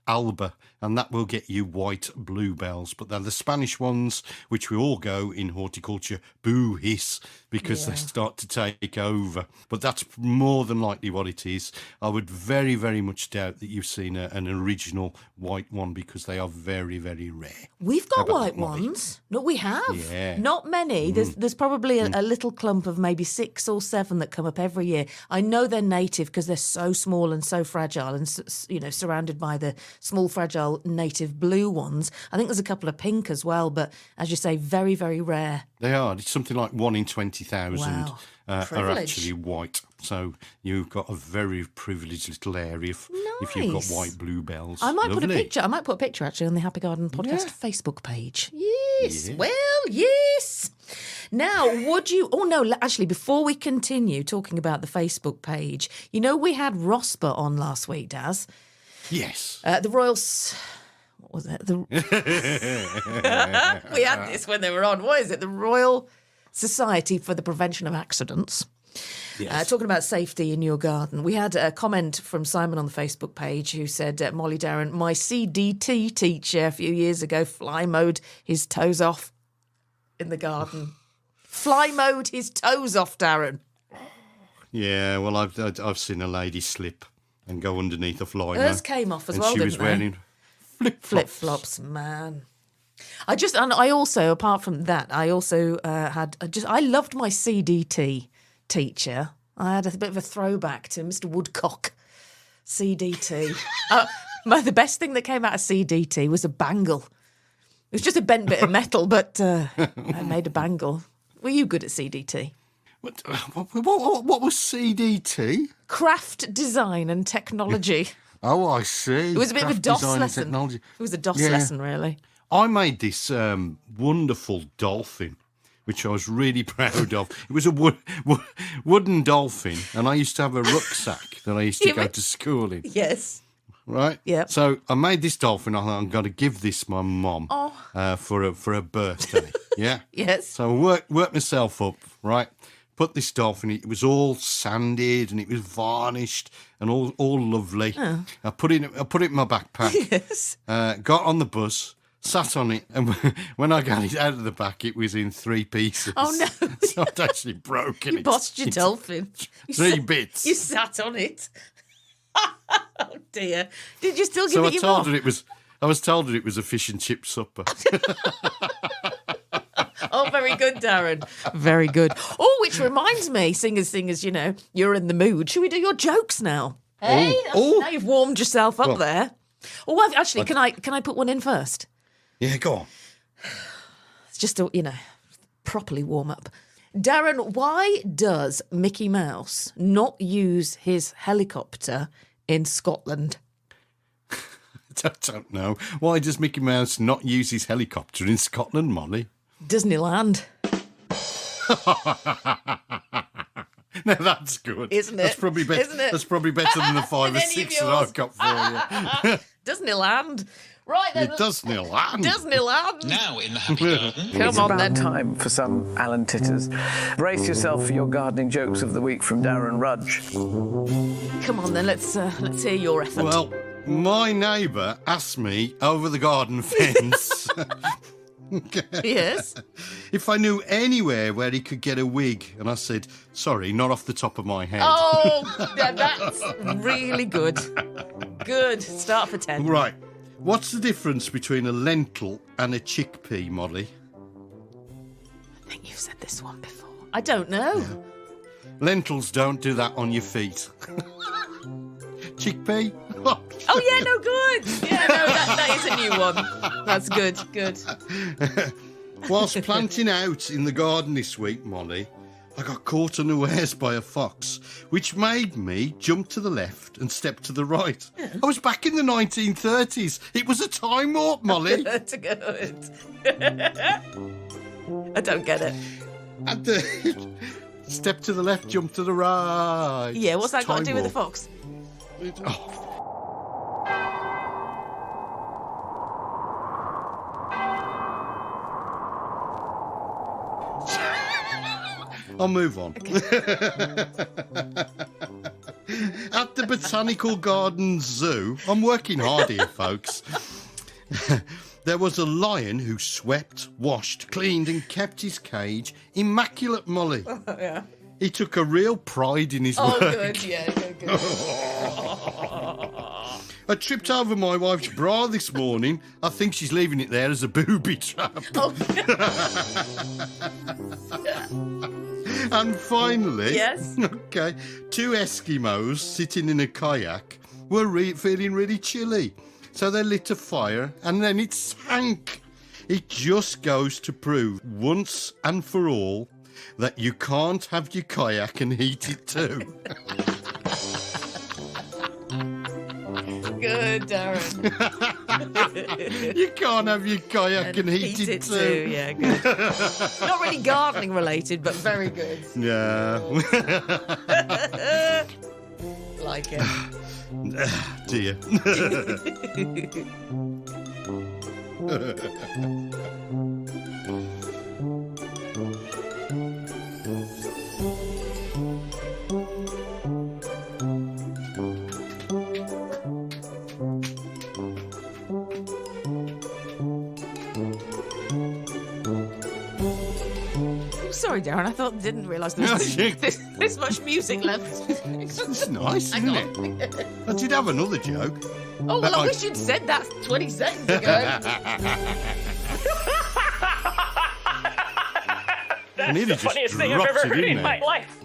alba. And that will get you white bluebells. But they're the Spanish ones, which we all go in horticulture, boo hiss, because they start to take over. But that's more than likely what it is. I would very, very much doubt that you've seen an original white one because they are very, very rare. We've got white ones. No, we have. Yeah. Not many. There's probably a little clump of maybe 6 or 7 that come up every year. I know they're native because they're so small and so fragile and, surrounded by the small, fragile native blue ones. I think there's a couple of pink as well, but as you say, very, very rare. They are. It's something like 1 in 20,000 are actually white. So you've got a very privileged little area if you've got white bluebells. I might put a picture. I might put a picture actually on the Happy Garden Podcast Facebook page. Yes. Yeah. Well, yes. Now, would you... Oh, no, actually, before we continue talking about the Facebook page, we had Rosper on last week, Daz. Yes. The Royals... What was it? We had this when they were on. What is it? The Royal Society for the Prevention of Accidents. Yes. Talking about safety in your garden, we had a comment from Simon on the Facebook page who said, Molly, Darren, my CDT teacher a few years ago fly mowed his toes off in the garden. Fly mowed his toes off, Darren. Yeah, well, I've seen a lady slip and go underneath a fly. Hers came off as and well, she was didn't they? wearing Flip-flops, man. I also, apart from that, I also I loved my CDT teacher. I had a bit of a throwback to Mr. Woodcock. CDT. The best thing that came out of CDT was a bangle. It was just a bent bit of metal, but I made a bangle. Were you good at CDT? What was CDT? Craft design and technology. Oh, I see. It was a bit of a Craft DOS design and lesson. technology. It was a DOS lesson, really. I made this wonderful dolphin, which I was really proud of. It was a wooden dolphin, and I used to have a rucksack that I used to go to school in. Yes. Right? Yep. So I made this dolphin. I thought, I'm going to give this my mum for a birthday. Yeah? Yes. So I worked myself up, right? Put this dolphin, it was all sanded and it was varnished and all lovely. Oh. I put it in my backpack. Yes. Got on the bus, sat on it, and when I got it out of the back, it was in 3 pieces. Oh, no. So I'd actually broken You it. bossed your dolphin. Three bits. You sat on it. Oh, dear. Did you still give So it I your told mum? her I was told her it was a fish and chip supper. Oh, very good, Darren. Very good. Oh, which reminds me, singers, you know, you're in the mood. Should we do your jokes now? Hey, now you've warmed yourself up there. Oh, actually, can I put one in first? Yeah, go on. It's just to, properly warm up. Darren, why does Mickey Mouse not use his helicopter in Scotland? I don't know. Why does Mickey Mouse not use his helicopter in Scotland, Molly? Disneyland. Now that's good. Isn't it? That's probably better. Isn't it? That's probably better than the 5 or Than any of 6 that yours. I've got for you. Disneyland. Right then. It does Disneyland. Disneyland. Now in the Happy Garden. Come It's on about then. time for some Alan Titters. Brace yourself for your gardening jokes of the week from Darren Rudge. Come on then. Let's hear your effort. Well, my neighbour asked me over the garden fence Yes. if I knew anywhere where he could get a wig, and I said, "Sorry, not off the top of my head." Oh, yeah, that's really good. Good. Start for 10. Right. What's the difference between a lentil and a chickpea, Molly? I think you've said this one before. I don't know. Lentils don't do that on your feet. Chickpea? Oh, yeah, no, good. Yeah, no, that is a new one. That's good, good. Whilst planting out in the garden this week, Molly, I got caught unawares by a fox, which made me jump to the left and step to the right. I was back in the 1930s. It was a time warp, Molly. That's good. I don't get it. And step to the left, jump to the right. Yeah, what's that got to Time do with the warp. fox? Oh. I'll move on. At the Botanical Gardens Zoo, I'm working hard here, folks. There was a lion who swept, washed, cleaned and kept his cage immaculate, Molly. Yeah. He took a real pride in his Oh, work. good, yeah, good. I tripped over my wife's bra this morning. I think she's leaving it there as a booby trap. Oh. And finally, Yes? okay, 2 Eskimos sitting in a kayak were feeling really chilly. So they lit a fire and then it sank. It just goes to prove once and for all that you can't have your kayak and heat it too. Good, Darren. You can't have your kayak and heat it too. Yeah, good. Not really gardening related, but very good. Yeah. Like it. Dear. sorry, Darren. I didn't realise there was this much music left. It's nice, isn't it? I did have another joke. Oh, well, I wish you'd said that 20 seconds ago. I nearly just Funniest thing I've ever dropped it heard in in there. my life.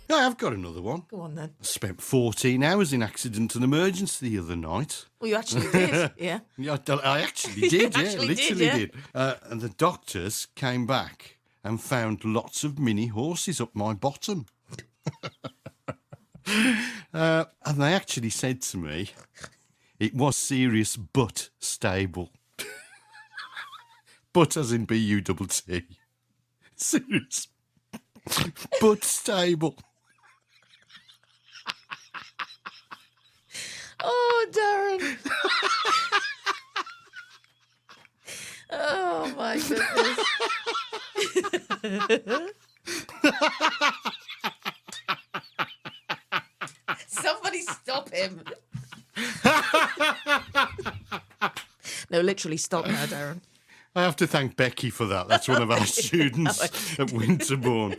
I have got another one. Go on, then. I spent 14 hours in accident and emergency the other night. Well, you actually did, yeah. Yeah, I actually did, You yeah, actually literally did, yeah. did. And the doctors came back and found lots of mini horses up my bottom. And they actually said to me, it was serious but stable. But as in B-U-T-T. Serious but stable. Oh, Darren. Oh, my goodness. Somebody stop him. No, literally stop now, Darren. I have to thank Becky for that. That's one of our students at Winterbourne.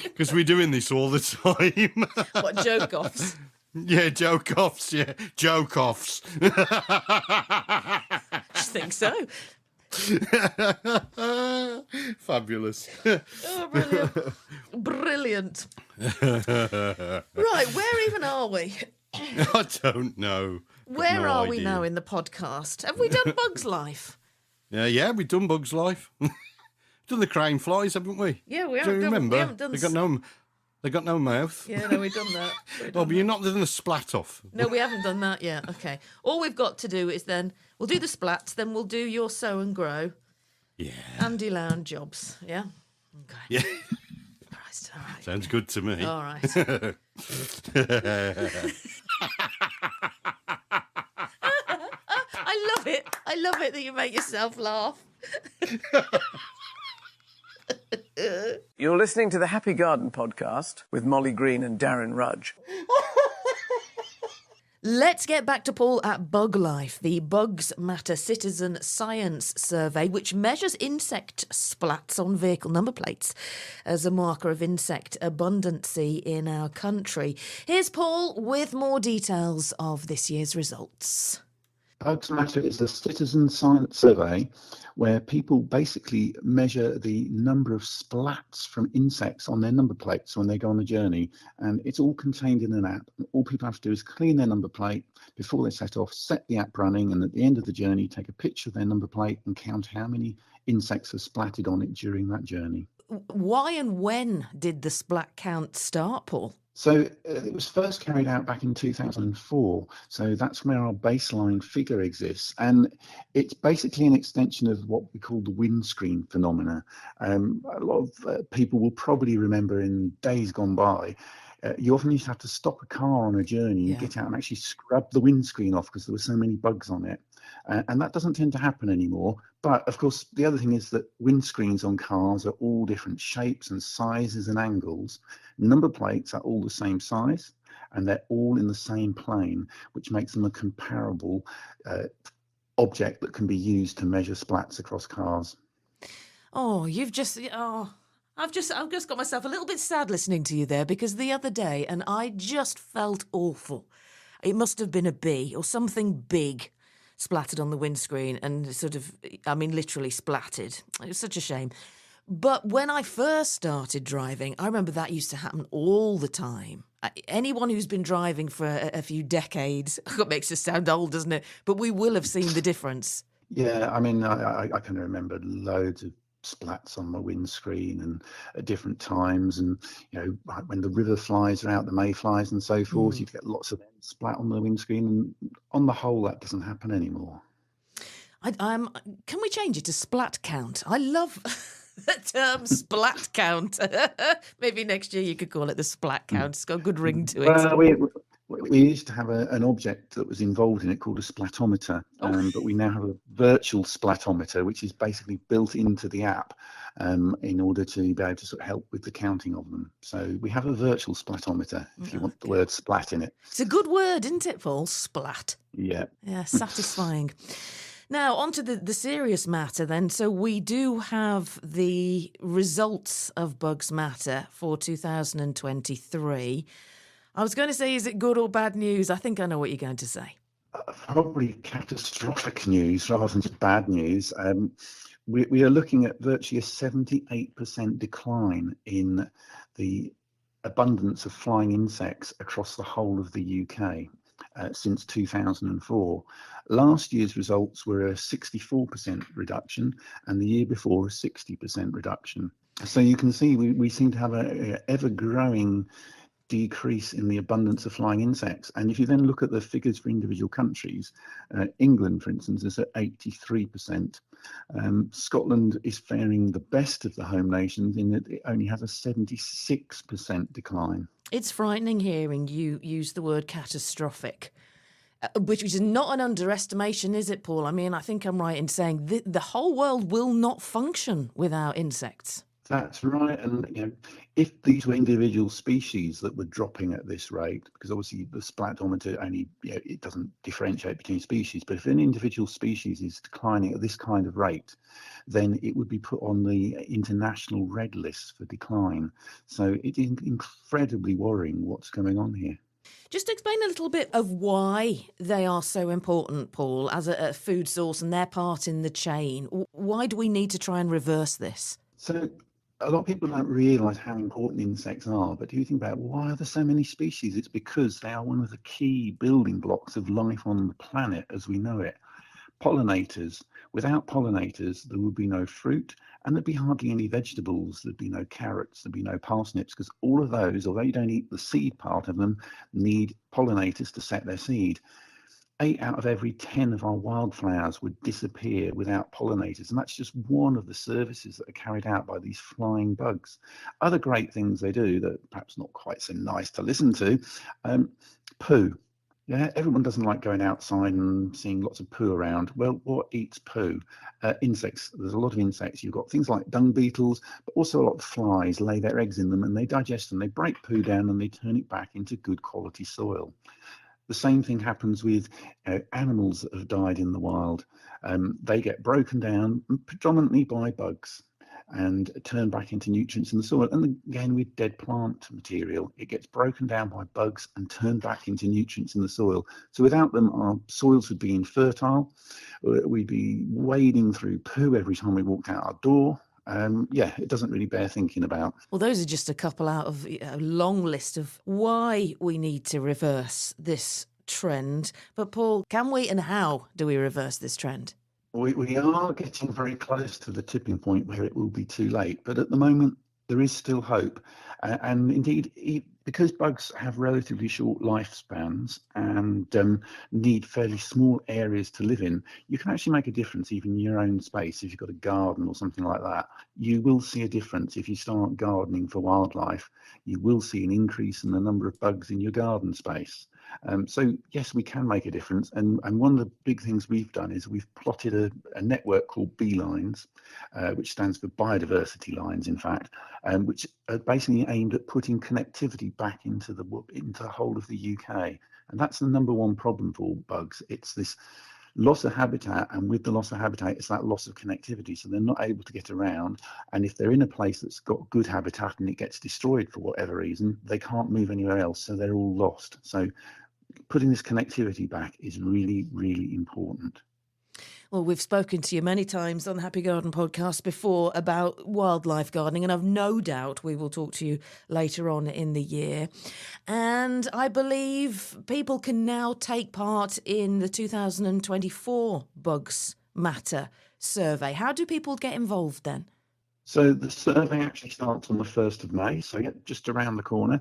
Because we're doing this all the time. What, joke-offs? Yeah, joke-offs, yeah. Joke-offs. I think so. Fabulous. Oh, brilliant. Brilliant. Right, where even are we? I don't know. Where no are we idea. now in the podcast? Have we done Bugs Life? Yeah, we've done Bugs Life. Done the crane flies, haven't we? Yeah, we Do you haven't remember? we haven't done... They got no mouth. Yeah, no, we've done that. Oh, but you're not doing the splat off. No, we haven't done that yet. Okay. All we've got to do is then, we'll do the splats, then we'll do your sow and grow. Yeah. Andy Lound jobs, yeah? Okay. Yeah. Christ, all right. Sounds good to me. All right. I love it. I love it that you make yourself laugh. You're listening to the Happy Garden podcast with Molly Green and Darren Rudge. Let's get back to Paul at Bug Life, the Bugs Matter Citizen Science Survey, which measures insect splats on vehicle number plates as a marker of insect abundancy in our country. Here's Paul with more details of this year's results. Bugs Matter is a citizen science survey where people basically measure the number of splats from insects on their number plates when they go on a journey, and it's all contained in an app. All people have to do is clean their number plate before they set off, set the app running, and at the end of the journey take a picture of their number plate and count how many insects are splatted on it during that journey. Why and when did the splat count start, Paul? So it was first carried out back in 2004. So that's where our baseline figure exists. And it's basically an extension of what we call the windscreen phenomena. A lot of people will probably remember in days gone by, you often used to have to stop a car on a journey and get out and actually scrub the windscreen off because there were so many bugs on it. And that doesn't tend to happen anymore. But of course, the other thing is that windscreens on cars are all different shapes and sizes and angles. Number plates are all the same size and they're all in the same plane, which makes them a comparable object that can be used to measure splats across cars. Oh, I've just got myself a little bit sad listening to you there, because the other day, and I just felt awful. It must have been a bee or something big splattered on the windscreen and literally splattered. It was such a shame. But when I first started driving, I remember that used to happen all the time. Anyone who's been driving for a few decades, it makes us sound old, doesn't it? But we will have seen the difference. Yeah, I mean, I can remember loads of splats on my windscreen and at different times, and when the river flies are out, the mayflies and so forth, you'd get lots of them splat on the windscreen, and on the whole that doesn't happen anymore. Can we change it to splat count? I love the term splat count. Maybe next year you could call it the splat count. It's got a good ring to it. We used to have an object that was involved in it called a splatometer, but we now have a virtual splatometer, which is basically built into the app in order to be able to sort of help with the counting of them. So we have a virtual splatometer, if you want the word splat in it. It's a good word, isn't it, Paul? Splat. Yeah. Yeah, satisfying. Now, on to the serious matter then. So we do have the results of Bugs Matter for 2023. I was going to say, is it good or bad news? I think I know what you're going to say. Probably catastrophic news rather than just bad news. We are looking at virtually a 78% decline in the abundance of flying insects across the whole of the UK since 2004. Last year's results were a 64% reduction, and the year before a 60% reduction. So you can see we seem to have a ever-growing decrease in the abundance of flying insects. And if you then look at the figures for individual countries, England, for instance, is at 83%. Scotland is faring the best of the home nations in that it only has a 76% decline. It's frightening hearing you use the word catastrophic, which is not an underestimation, is it, Paul? I mean, I think I'm right in saying the whole world will not function without insects. That's right. And if these were individual species that were dropping at this rate, because obviously the splatometer only, it doesn't differentiate between species, but if an individual species is declining at this kind of rate, then it would be put on the international red list for decline. So it is incredibly worrying what's going on here. Just explain a little bit of why they are so important, Paul, as a food source and their part in the chain. Why do we need to try and reverse this? So a lot of people don't realise how important insects are, but do you think about why are there so many species? It's because they are one of the key building blocks of life on the planet as we know it. Pollinators. Without pollinators, there would be no fruit, and there'd be hardly any vegetables. There'd be no carrots, there'd be no parsnips, because all of those, although you don't eat the seed part of them, need pollinators to set their seed. 8 out of every 10 of our wildflowers would disappear without pollinators, and that's just one of the services that are carried out by these flying bugs. Other great things they do that perhaps not quite so nice to listen to, poo. Yeah, everyone doesn't like going outside and seeing lots of poo around. Well, what eats poo? Insects. There's a lot of insects. You've got things like dung beetles, but also a lot of flies lay their eggs in them, and they digest them. They break poo down and they turn it back into good quality soil. The same thing happens with animals that have died in the wild. They get broken down predominantly by bugs and turn back into nutrients in the soil. And again, with dead plant material, it gets broken down by bugs and turned back into nutrients in the soil. So without them, our soils would be infertile. We'd be wading through poo every time we walked out our door. It doesn't really bear thinking about. Well, those are just a couple out of a long list of why we need to reverse this trend. But Paul, can we and how do we reverse this trend? We are getting very close to the tipping point where it will be too late. But at the moment, there is still hope. And indeed, because bugs have relatively short lifespans and need fairly small areas to live in, you can actually make a difference even in your own space. If you've got a garden or something like that, you will see a difference. If you start gardening for wildlife, you will see an increase in the number of bugs in your garden space. So yes, we can make a difference. And one of the big things we've done is we've plotted a network called B-lines, which stands for biodiversity lines, in fact, which are basically aimed at putting connectivity back into the whole of the UK. And that's the number one problem for bugs. It's this loss of habitat, and with the loss of habitat, it's that loss of connectivity. So they're not able to get around. And if they're in a place that's got good habitat and it gets destroyed for whatever reason, they can't move anywhere else. So they're all lost. So putting this connectivity back is really, really important. Well, we've spoken to you many times on the Happy Garden podcast before about wildlife gardening, and I've no doubt we will talk to you later on in the year. And I believe people can now take part in the 2024 Bugs Matter survey. How do people get involved then? So the survey actually starts on the 1st of May, so just around the corner.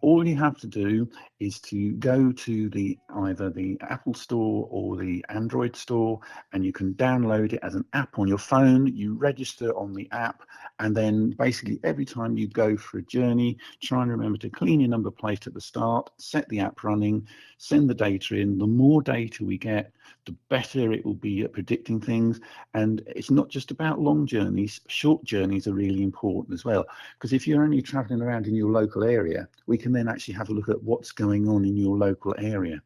All you have to do is to go to either the Apple Store or the Android Store, and you can download it as an app on your phone. You register on the app, and then basically every time you go for a journey, try and remember to clean your number plate at the start, set the app running, send the data in. The more data we get, the better it will be at predicting things. And it's not just about long journeys. Short journeys are really important as well, because if you're only traveling around in your local area, we can then actually have a look at what's going on in your local area.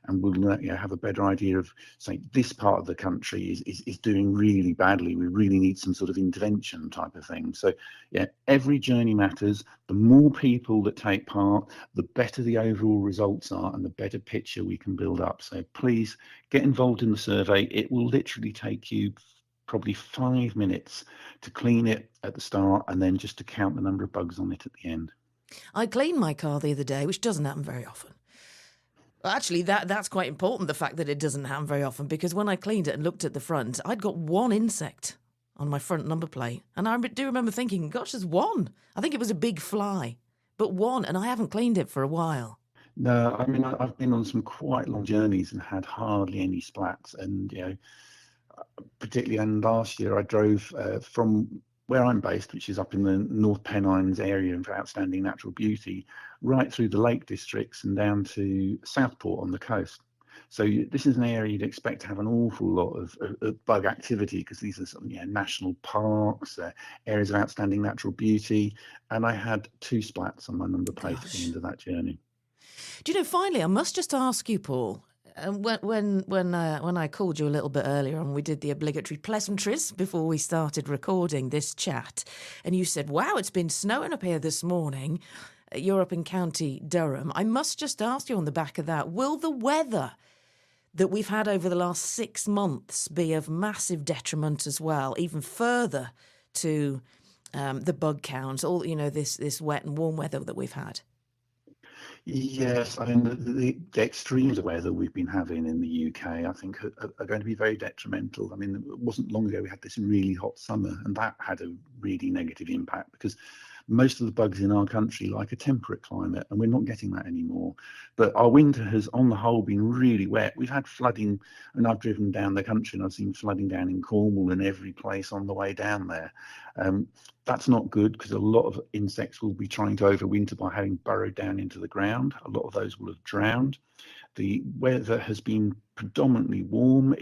and we'll have a better idea of, say, this part of the country is doing really badly. We really need some sort of intervention type of thing. So yeah, every journey matters. The more people that take part, the better the overall results are and the better picture we can build up. So please get involved in the survey. It will literally take you probably 5 minutes to clean it at the start and then just to count the number of bugs on it at the end. I cleaned my car the other day, which doesn't happen very often. Actually, that's quite important, the fact that it doesn't happen very often, because when I cleaned it and looked at the front, I'd got one insect on my front number plate. And I do remember thinking, gosh, there's one. I think it was a big fly, but one, and I haven't cleaned it for a while. No, I mean, I've been on some quite long journeys and had hardly any splats. And, particularly, and last year I drove from where I'm based, which is up in the North Pennines area of outstanding natural beauty, right through the Lake Districts and down to Southport on the coast. So this is an area you'd expect to have an awful lot of bug activity, because these are some national parks, areas of outstanding natural beauty. And I had 2 splats on my number plate at the end of that journey. Do you know, finally, I must just ask you, Paul, when I called you a little bit earlier and we did the obligatory pleasantries before we started recording this chat, and you said, wow, it's been snowing up here this morning, you're up in County Durham. I must just ask you on the back of that, will the weather that we've had over the last 6 months be of massive detriment as well, even further to the bug counts, all this wet and warm weather that we've had? Yes, I mean, the extremes of weather we've been having in the UK, I think, are going to be very detrimental. I mean, it wasn't long ago we had this really hot summer, and that had a really negative impact, because most of the bugs in our country like a temperate climate, and we're not getting that anymore. But our winter has, on the whole, been really wet. We've had flooding, and I've driven down the country and I've seen flooding down in Cornwall and every place on the way down there. That's not good, because a lot of insects will be trying to overwinter by having burrowed down into the ground. A lot of those will have drowned. The weather has been predominantly warm.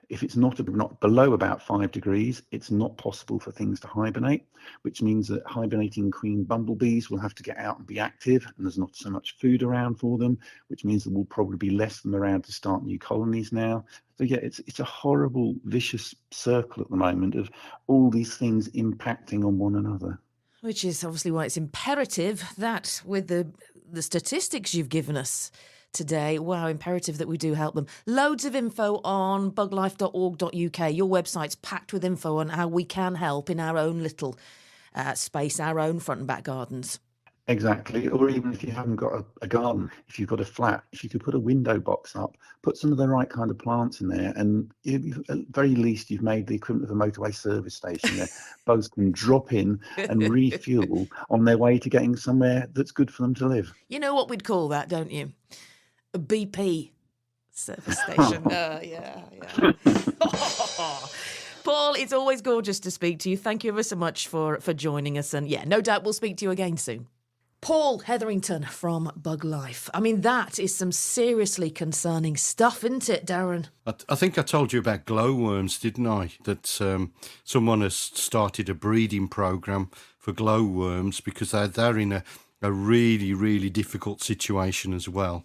If it's not below about 5 degrees, it's not possible for things to hibernate, which means that hibernating queen bumblebees will have to get out and be active, and there's not so much food around for them, which means there will probably be less of them around to start new colonies now. So yeah, it's a horrible, vicious circle at the moment of all these things impacting on one another. Which is obviously why it's imperative that with the statistics you've given us today, wow, imperative that we do help them. Loads of info on buglife.org.uk. Your website's packed with info on how we can help in our own little space, our own front and back gardens. Exactly. Or even if you haven't got a garden, if you've got a flat, if you could put a window box up, put some of the right kind of plants in there, and at the very least you've made the equivalent of a motorway service station there. Bugs can drop in and refuel on their way to getting somewhere that's good for them to live. You know what we'd call that, don't you? A BP service station. Yeah. Paul, it's always gorgeous to speak to you. Thank you ever so much for joining us. And yeah, no doubt we'll speak to you again soon. Paul Hetherington from Bug Life. I mean, that is some seriously concerning stuff, isn't it, Darren? I think I told you about glowworms, didn't I? That someone has started a breeding programme for glowworms because they're in a really, really difficult situation as well.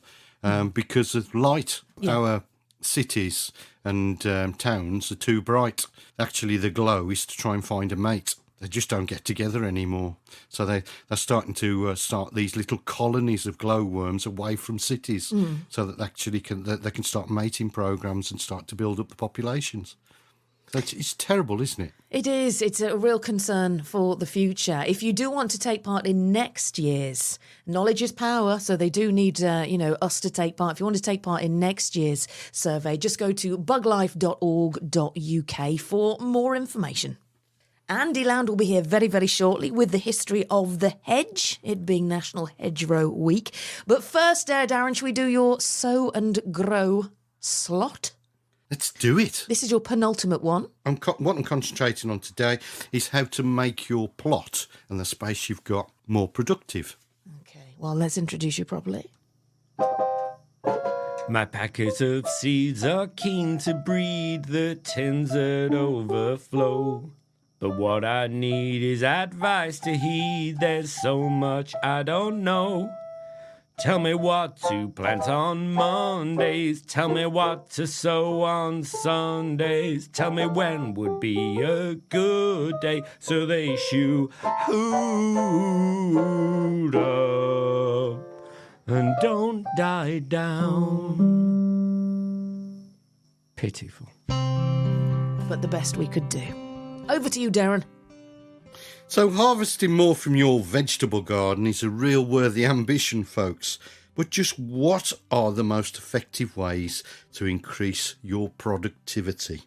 Because of light, our cities and towns are too bright. Actually, the glow is to try and find a mate. They just don't get together anymore. So they're starting to start these little colonies of glowworms away from cities, so that actually they can start mating programs and start to build up the populations. It's terrible, isn't it? It is. It's a real concern for the future. If you do want to take part in next year's, knowledge is power, so they do need us to take part. If you want to take part in next year's survey, just go to buglife.org.uk for more information. Andy Lound will be here very, very shortly with the history of the hedge, it being National Hedgerow Week. But first, Darren, shall we do your sow and grow slot? Let's do it. This is your penultimate one. What I'm concentrating on today is how to make your plot and the space you've got more productive. Okay, well, let's introduce you properly. My packets of seeds are keen to breed the tins that overflow. But what I need is advice to heed. There's so much I don't know. Tell me what to plant on Mondays. Tell me what to sow on Sundays. Tell me when would be a good day so they shoot up and don't die down. Pitiful. But the best we could do. Over to you, Darren. So harvesting more from your vegetable garden is a real worthy ambition, folks. But just what are the most effective ways to increase your productivity?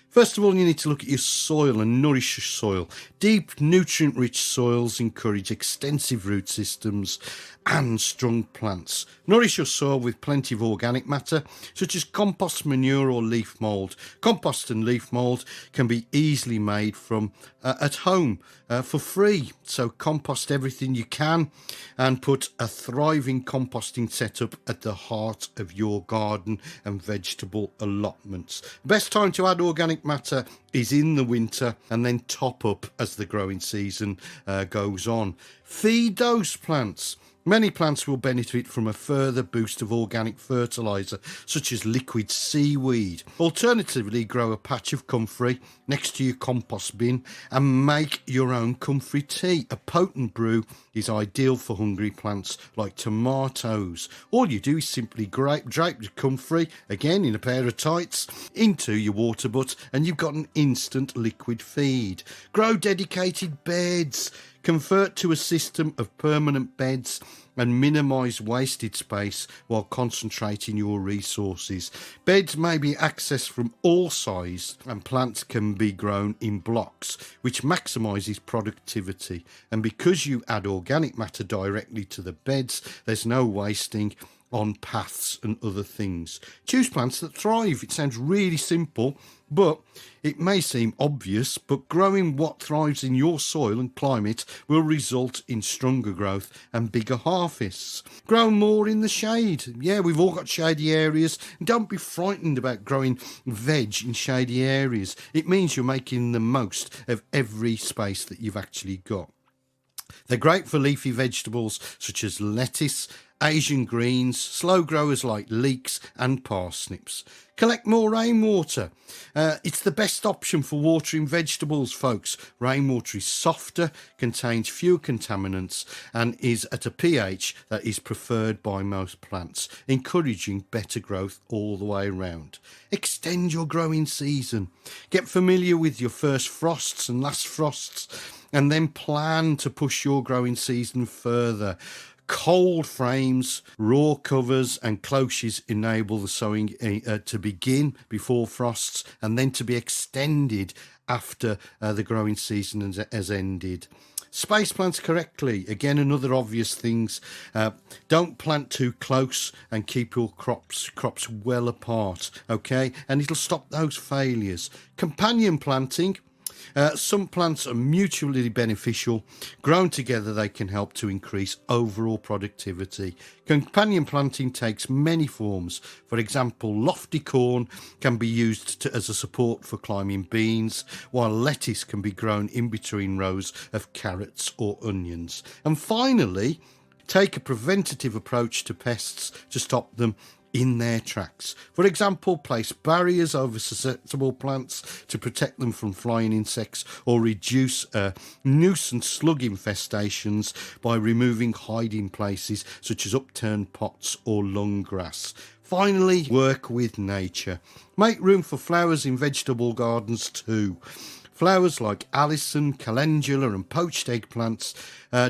First of all, you need to look at your soil and nourish your soil. Deep, nutrient-rich soils encourage extensive root systems and strong plants. Nourish your soil with plenty of organic matter, such as compost, manure or leaf mould. Compost and leaf mould can be easily made from at home for free. So compost everything you can and put a thriving composting setup at the heart of your garden and vegetable allotments. Best time to add organic matter is in the winter, and then top up as the growing season goes on. Feed those plants. Many plants will benefit from a further boost of organic fertiliser, such as liquid seaweed. Alternatively, grow a patch of comfrey next to your compost bin and make your own comfrey tea. A potent brew is ideal for hungry plants like tomatoes. All you do is simply drape your comfrey, again in a pair of tights, into your water butt, and you've got an instant liquid feed. Grow dedicated beds. Convert to a system of permanent beds and minimise wasted space while concentrating your resources. Beds may be accessed from all sizes and plants can be grown in blocks, which maximises productivity. And because you add organic matter directly to the beds, there's no wasting on paths and other things. Choose plants that thrive. It sounds really simple, but it may seem obvious, but growing what thrives in your soil and climate will result in stronger growth and bigger harvests. Grow more in the shade. Yeah, we've all got shady areas. Don't be frightened about growing veg in shady areas. It means you're making the most of every space that you've actually got. They're great for leafy vegetables such as lettuce, Asian greens, slow growers like leeks and parsnips. Collect more rainwater. It's the best option for watering vegetables, folks. Rainwater is softer, contains fewer contaminants and is at a pH that is preferred by most plants, encouraging better growth all the way around. Extend your growing season. Get familiar with your first frosts and last frosts, and then plan to push your growing season further. Cold frames, raw covers and cloches enable the sowing to begin before frosts and then to be extended after the growing season has ended. Space plants correctly. Again, another obvious things. Don't plant too close and keep your crops well apart, okay? And it'll stop those failures. Companion planting. Some plants are mutually beneficial. Grown together, they can help to increase overall productivity. Companion planting takes many forms. For example, lofty corn can be used as a support for climbing beans, while lettuce can be grown in between rows of carrots or onions. And finally, take a preventative approach to pests to stop them in their tracks. For example, place barriers over susceptible plants to protect them from flying insects or reduce nuisance slug infestations by removing hiding places such as upturned pots or long grass. Finally, work with nature. Make room for flowers in vegetable gardens too. Flowers like Alison, calendula and poached eggplants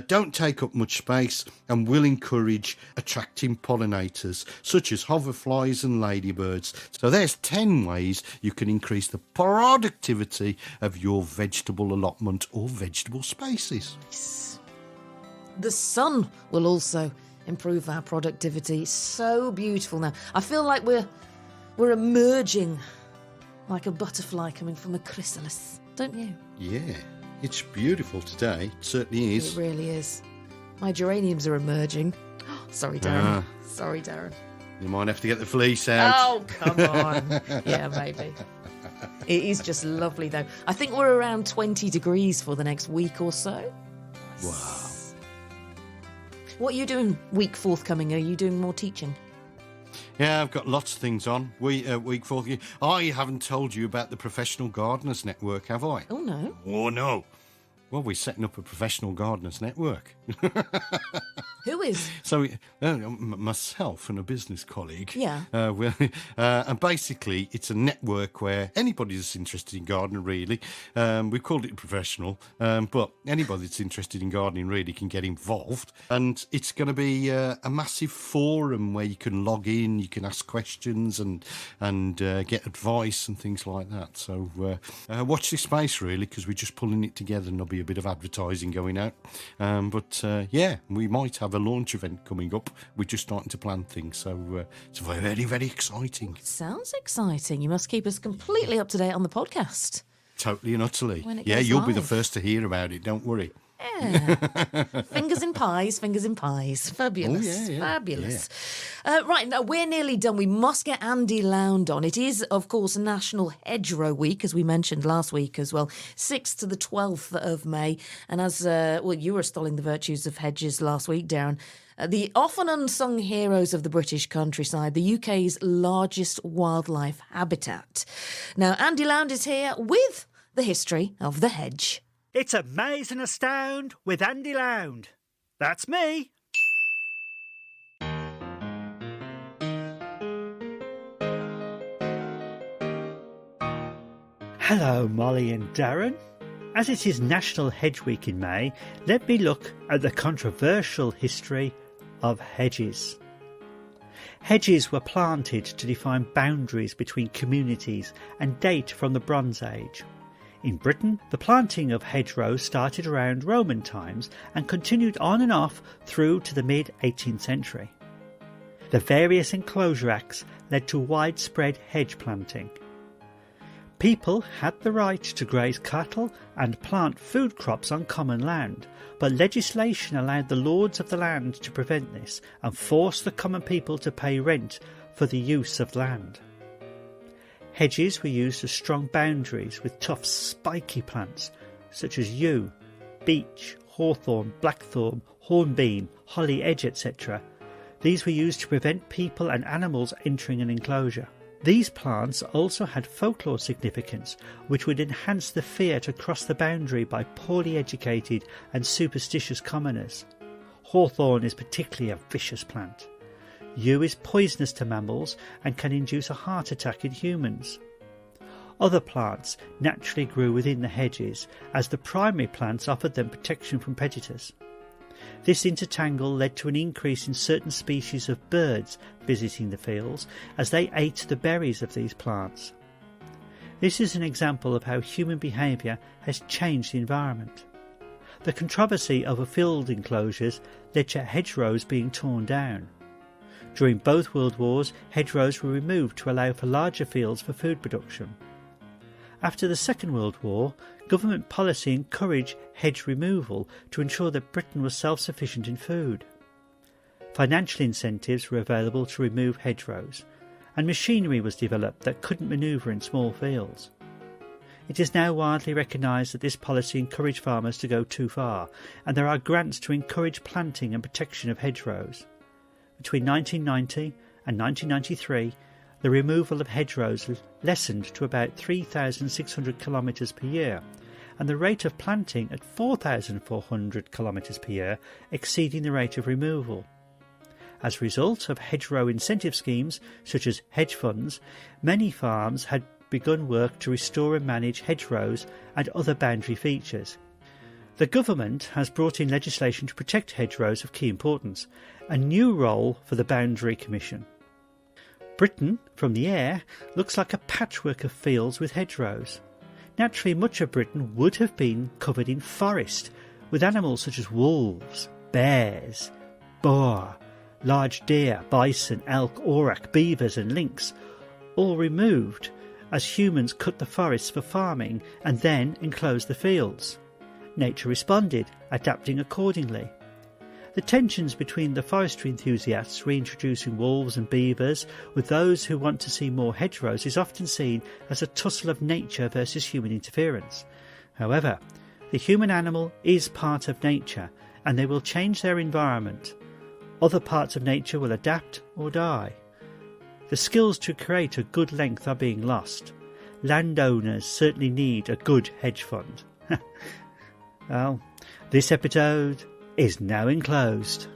don't take up much space and will encourage attracting pollinators such as hoverflies and ladybirds. So there's 10 ways you can increase the productivity of your vegetable allotment or vegetable spaces. The sun will also improve our productivity. So beautiful now. I feel like we're emerging like a butterfly coming from a chrysalis. Don't you? Yeah, it's beautiful today. It certainly is. It really is. My geraniums are emerging. Sorry, Darren. Sorry, Darren. You might have to get the fleece out. Oh, come on. Yeah, maybe. It is just lovely, though. I think we're around 20 degrees for the next week or so. Wow. What are you doing week forthcoming? Are you doing more teaching? Yeah, I've got lots of things on. Week 4. I haven't told you about the Professional Gardeners Network, have I? Oh, no. Oh, no. Well, we're setting up a Professional Gardeners Network. Who is? So, myself and a business colleague. Yeah. And basically, it's a network where anybody that's interested in gardening, really, we've called it professional, but anybody that's interested in gardening really can get involved. And it's going to be a massive forum where you can log in, you can ask questions and get advice and things like that. So watch this space, really, because we're just pulling it together and there'll be a bit of advertising going out. But we might have a launch event coming up. We're just starting to plan things, so it's very, very exciting. Sounds exciting. You must keep us completely up to date on the podcast. Totally and utterly. Yeah, you'll be the first to hear about it, don't worry. Yeah. Fingers in pies. Fabulous. Fabulous. Yeah. Right, now we're nearly done. We must get Andy Lound on. It is, of course, National Hedgerow Week, as we mentioned last week as well, 6th to the 12th of May. And as, you were stalling the virtues of hedges last week, Darren. The often unsung heroes of the British countryside, the UK's largest wildlife habitat. Now, Andy Lound is here with the history of the hedge. It's Amaze and Astound with Andy Lound. That's me. Hello, Molly and Darren. As it is National Hedge Week in May, let me look at the controversial history of hedges. Hedges were planted to define boundaries between communities and date from the Bronze Age. In Britain, the planting of hedgerows started around Roman times and continued on and off through to the mid-18th century. The various enclosure acts led to widespread hedge planting. People had the right to graze cattle and plant food crops on common land, but legislation allowed the lords of the land to prevent this and forced the common people to pay rent for the use of land. Hedges were used as strong boundaries with tough, spiky plants such as yew, beech, hawthorn, blackthorn, hornbeam, holly edge, etc. These were used to prevent people and animals entering an enclosure. These plants also had folklore significance, which would enhance the fear to cross the boundary by poorly educated and superstitious commoners. Hawthorn is particularly a vicious plant. Yew is poisonous to mammals and can induce a heart attack in humans. Other plants naturally grew within the hedges, as the primary plants offered them protection from predators. This intertangle led to an increase in certain species of birds visiting the fields, as they ate the berries of these plants. This is an example of how human behaviour has changed the environment. The controversy over field enclosures led to hedgerows being torn down. During both World Wars, hedgerows were removed to allow for larger fields for food production. After the Second World War, government policy encouraged hedge removal to ensure that Britain was self-sufficient in food. Financial incentives were available to remove hedgerows, and machinery was developed that couldn't manoeuvre in small fields. It is now widely recognised that this policy encouraged farmers to go too far, and there are grants to encourage planting and protection of hedgerows. Between 1990 and 1993, the removal of hedgerows lessened to about 3,600 kilometres per year, and the rate of planting at 4,400 kilometres per year, exceeding the rate of removal. As a result of hedgerow incentive schemes, such as hedge funds, many farms had begun work to restore and manage hedgerows and other boundary features. The government has brought in legislation to protect hedgerows of key importance, a new role for the Boundary Commission. Britain, from the air, looks like a patchwork of fields with hedgerows. Naturally, much of Britain would have been covered in forest, with animals such as wolves, bears, boar, large deer, bison, elk, auroch, beavers and lynx, all removed as humans cut the forests for farming and then enclosed the fields. Nature responded, adapting accordingly. The tensions between the forestry enthusiasts reintroducing wolves and beavers with those who want to see more hedgerows is often seen as a tussle of nature versus human interference. However, the human animal is part of nature, and they will change their environment. Other parts of nature will adapt or die. The skills to create a good length are being lost. Landowners certainly need a good hedge fund. Well, this episode is now enclosed.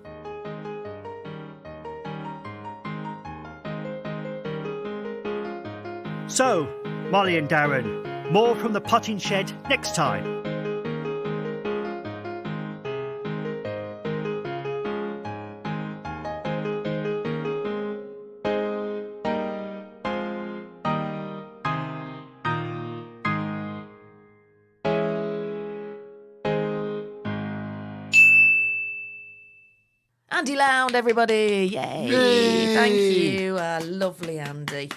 So, Molly and Darren, more from the potting shed next time. Andy Lound, everybody. Yay. Thank you. Lovely Andy.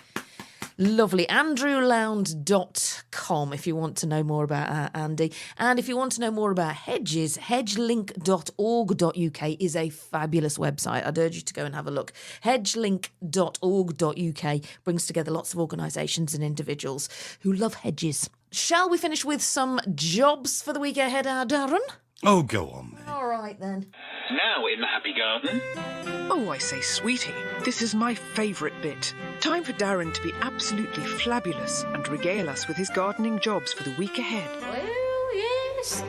Lovely. AndrewLound.com if you want to know more about Andy. And if you want to know more about hedges, hedgelink.org.uk is a fabulous website. I'd urge you to go and have a look. Hedgelink.org.uk brings together lots of organisations and individuals who love hedges. Shall we finish with some jobs for the week ahead, Darren? Oh, go on then. All right then. Now in the Happy Garden. Oh, I say, sweetie, this is my favourite bit. Time for Darren to be absolutely flabulous and regale us with his gardening jobs for the week ahead. Well, yes.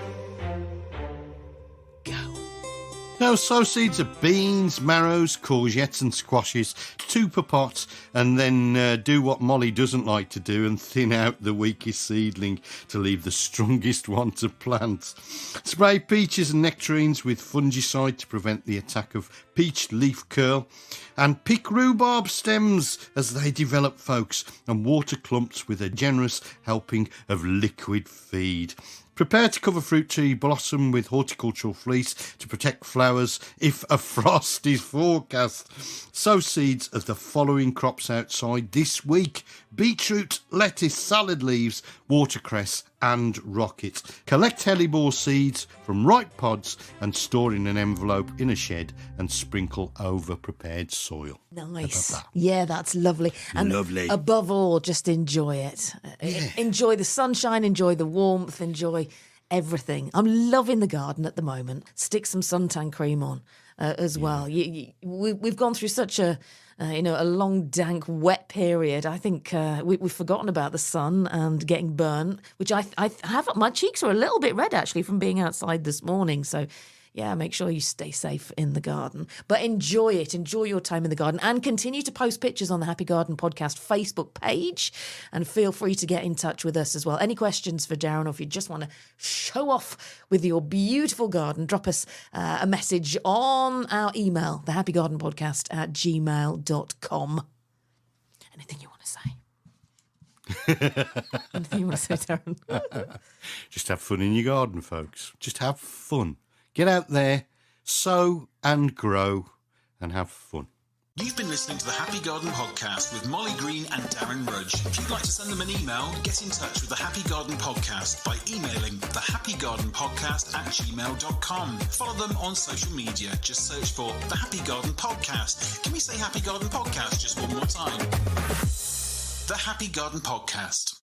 Now, sow seeds of beans, marrows, courgettes and squashes, 2 per pot, and then do what Molly doesn't like to do and thin out the weakest seedling to leave the strongest one to plant. Spray peaches and nectarines with fungicide to prevent the attack of peach leaf curl, and pick rhubarb stems as they develop, folks, and water clumps with a generous helping of liquid feed. Prepare to cover fruit tree blossom with horticultural fleece to protect flowers if a frost is forecast. Sow seeds of the following crops outside this week: beetroot, lettuce, salad leaves, watercress and rocket. Collect hellebore seeds from ripe pods and store in an envelope in a shed and sprinkle over prepared soil. Nice. Yeah, that's lovely. And lovely. Above all, just enjoy it. Yeah. Enjoy the sunshine, enjoy the warmth, enjoy everything. I'm loving the garden at the moment. Stick some suntan cream on as well. We've gone through such a long, dank, wet period. I think we've forgotten about the sun and getting burnt, which I have. My cheeks are a little bit red, actually, from being outside this morning. So, yeah, make sure you stay safe in the garden. But enjoy it. Enjoy your time in the garden. And continue to post pictures on the Happy Garden Podcast Facebook page. And feel free to get in touch with us as well. Any questions for Darren, or if you just want to show off with your beautiful garden, drop us a message on our email, thehappygardenpodcast@gmail.com. Anything you want to say? Anything you want to say, Darren? Just have fun in your garden, folks. Just have fun. Get out there, sow and grow, and have fun. You've been listening to the Happy Garden Podcast with Molly Green and Darren Rudge. If you'd like to send them an email, get in touch with the Happy Garden Podcast by emailing thehappygardenpodcast@gmail.com. Follow them on social media. Just search for the Happy Garden Podcast. Can we say Happy Garden Podcast just one more time? The Happy Garden Podcast.